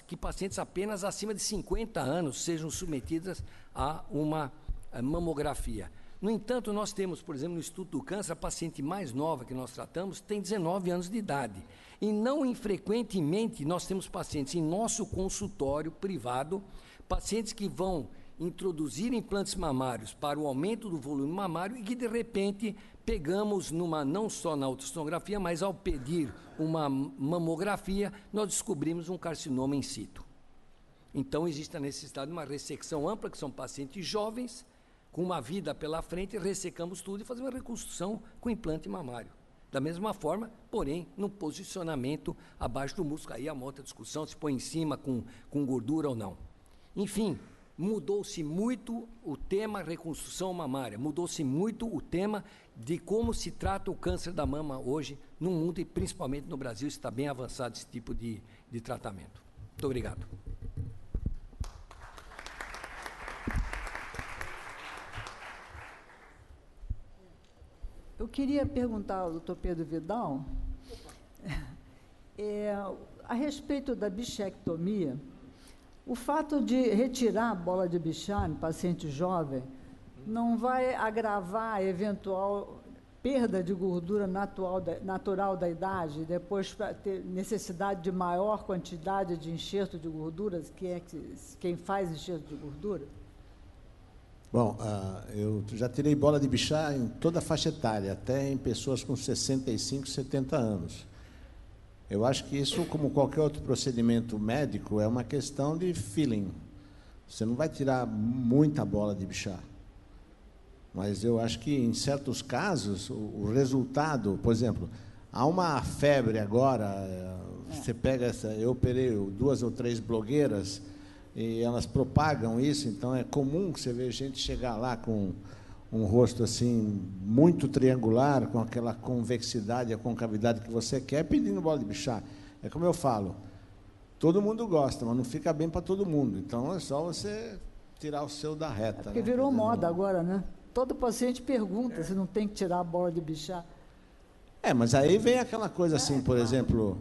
que pacientes apenas acima de 50 anos sejam submetidas a uma mamografia. No entanto, nós temos, por exemplo, no Instituto do Câncer, a paciente mais nova que nós tratamos tem 19 anos de idade. E não infrequentemente nós temos pacientes em nosso consultório privado, pacientes que vão introduzir implantes mamários para o aumento do volume mamário e que, de repente, pegamos não só na ultrassonografia, mas ao pedir uma mamografia, nós descobrimos um carcinoma in situ. Então, existe a necessidade de uma ressecção ampla, que são pacientes jovens, com uma vida pela frente, ressecamos tudo e fazemos uma reconstrução com implante mamário. Da mesma forma, porém, no posicionamento abaixo do músculo. Aí há uma outra discussão, se põe em cima com gordura ou não. Enfim, mudou-se muito o tema reconstrução mamária, mudou-se muito o tema de como se trata o câncer da mama hoje no mundo e principalmente no Brasil, está bem avançado esse tipo de tratamento. Muito obrigado. Eu queria perguntar ao doutor Pedro Vidal, a respeito da bichectomia, o fato de retirar a bola de Bichat no paciente jovem não vai agravar a eventual perda de gordura natural da idade, depois ter necessidade de maior quantidade de enxerto de gorduras, quem faz enxerto de gordura? Bom, eu já tirei bola de Bichat em toda a faixa etária, até em pessoas com 65, 70 anos. Eu acho que isso, como qualquer outro procedimento médico, é uma questão de feeling. Você não vai tirar muita bola de Bichat. Mas eu acho que, em certos casos, o resultado... Por exemplo, há uma febre agora, você pega essa... Eu operei 2 ou 3 blogueiras e elas propagam isso, então é comum que você veja gente chegar lá com um rosto assim muito triangular, com aquela convexidade, a concavidade que você quer, pedindo bola de Bichat. É como eu falo, todo mundo gosta, mas não fica bem para todo mundo. Então é só você tirar o seu da reta. Porque virou moda agora, né? Todo paciente pergunta se não tem que tirar a bola de Bichat. Mas aí vem aquela coisa assim, por exemplo,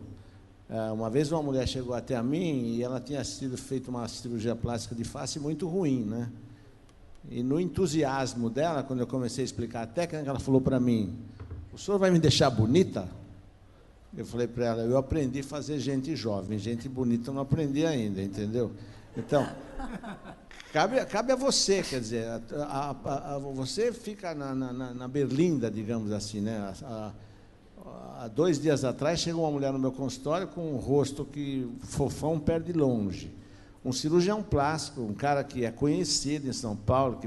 uma vez uma mulher chegou até a mim e ela tinha sido feita uma cirurgia plástica de face muito ruim, né? E no entusiasmo dela, quando eu comecei a explicar a técnica, ela falou para mim, o senhor vai me deixar bonita? Eu falei para ela, eu aprendi a fazer gente jovem, gente bonita eu não aprendi ainda, entendeu? Então, cabe a você, quer dizer, você fica na berlinda, digamos assim, né? Há 2 dias atrás, chegou uma mulher no meu consultório com um rosto que fofão perde longe. Um cirurgião plástico, um cara que é conhecido em São Paulo, que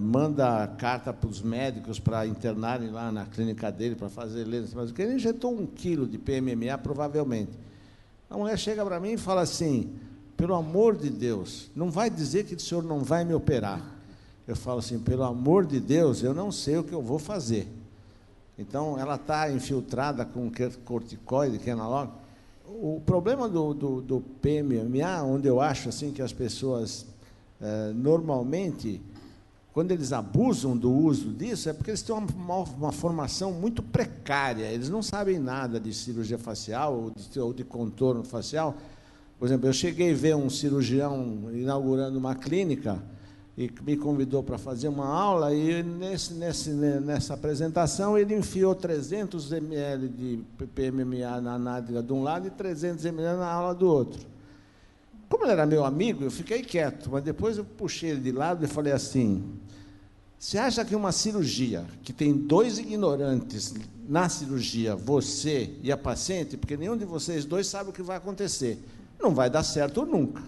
manda carta para os médicos para internarem lá na clínica dele, para fazer lentes, mas ele injetou 1 quilo de PMMA, provavelmente. A mulher chega para mim e fala assim, pelo amor de Deus, não vai dizer que o senhor não vai me operar. Eu falo assim, pelo amor de Deus, eu não sei o que eu vou fazer. Então, ela está infiltrada com corticoide, que é analógico. O problema do PMMA, onde eu acho assim, que as pessoas, normalmente, quando eles abusam do uso disso, é porque eles têm uma formação muito precária, eles não sabem nada de cirurgia facial ou de contorno facial. Por exemplo, eu cheguei a ver um cirurgião inaugurando uma clínica e me convidou para fazer uma aula, e nessa apresentação ele enfiou 300 ml de PMMA na nádega de um lado e 300 ml na aula do outro. Como ele era meu amigo, eu fiquei quieto, mas depois eu puxei ele de lado e falei assim, você acha que uma cirurgia que tem 2 ignorantes na cirurgia, você e a paciente, porque nenhum de vocês 2 sabe o que vai acontecer, não vai dar certo nunca.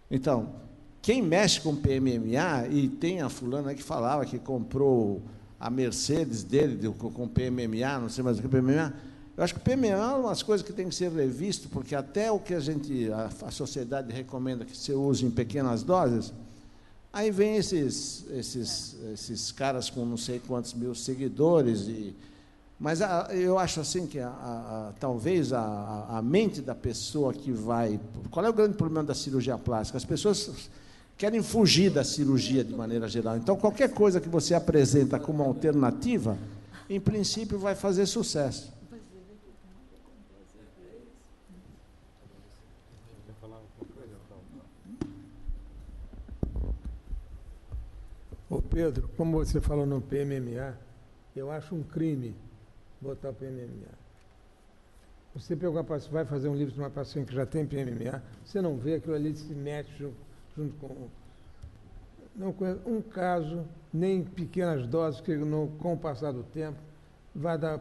Então, quem mexe com PMMA, e tem a fulana que falava que comprou a Mercedes dele com PMMA, não sei mais o que PMMA, eu acho que o PMMA é uma das coisas que tem que ser revisto, porque até o que a sociedade recomenda que você use em pequenas doses, aí vem esses caras com não sei quantos mil seguidores, mas eu acho assim que talvez a mente da pessoa que vai... Qual é o grande problema da cirurgia plástica? As pessoas querem fugir da cirurgia de maneira geral. Então, qualquer coisa que você apresenta como alternativa, em princípio, vai fazer sucesso. Ô Pedro, como você falou no PMMA, eu acho um crime botar o PMMA. Você vai fazer um livro de uma paciente que já tem PMMA, você não vê aquilo ali se mete junto com... Não conheço um caso, nem pequenas doses, que com o passar do tempo vai dar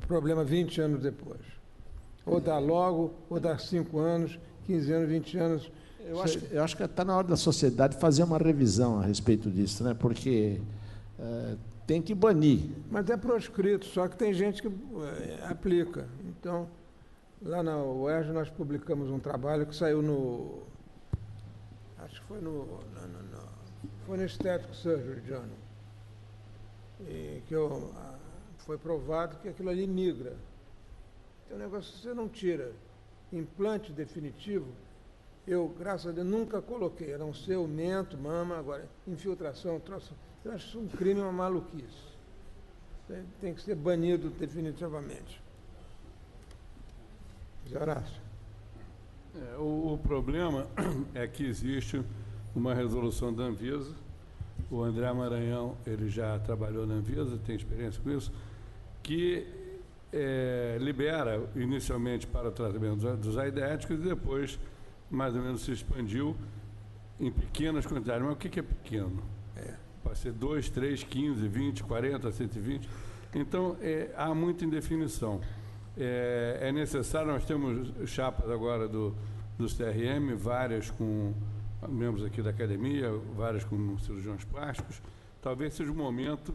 problema 20 anos depois. Ou dá logo, ou dá 5 anos, 15 anos, 20 anos. Eu acho que está na hora da sociedade fazer uma revisão a respeito disso, né? Porque tem que banir. Mas é proscrito, só que tem gente que aplica. Então, lá na UERJ nós publicamos um trabalho que saiu no... Acho que foi foi no Aesthetic Surgery Journal. E que foi provado que aquilo ali migra. Então, o negócio você não tira. Implante definitivo, eu, graças a Deus, nunca coloquei. Era um ser mento, mama, agora, infiltração, troço. Eu acho isso um crime, uma maluquice. Tem que ser banido definitivamente. Zé Horácio. O problema é que existe uma resolução da Anvisa. O André Maranhão, ele já trabalhou na Anvisa, tem experiência com isso, que libera inicialmente para o tratamento dos aidéticos e depois, mais ou menos, se expandiu em pequenas quantidades. Mas o que é pequeno? Pode ser 2, 3, 15, 20, 40, 120. Então, há muita indefinição. É necessário, nós temos chapas agora dos CRM, várias com membros aqui da academia, várias com cirurgiões plásticos. Talvez seja o momento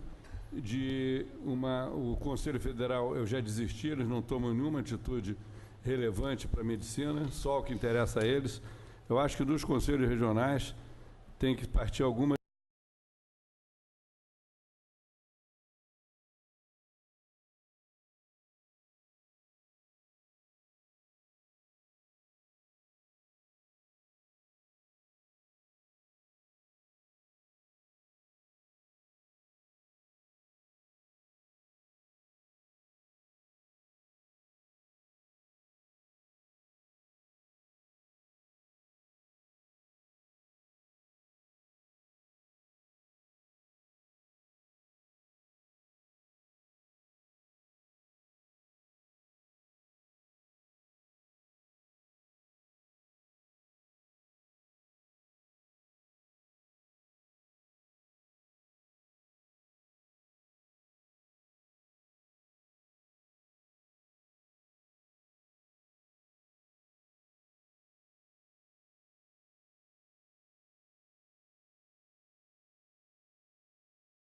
de o Conselho Federal, eu já desisti, eles não tomam nenhuma atitude relevante para a medicina, só o que interessa a eles. Eu acho que dos conselhos regionais tem que partir alguma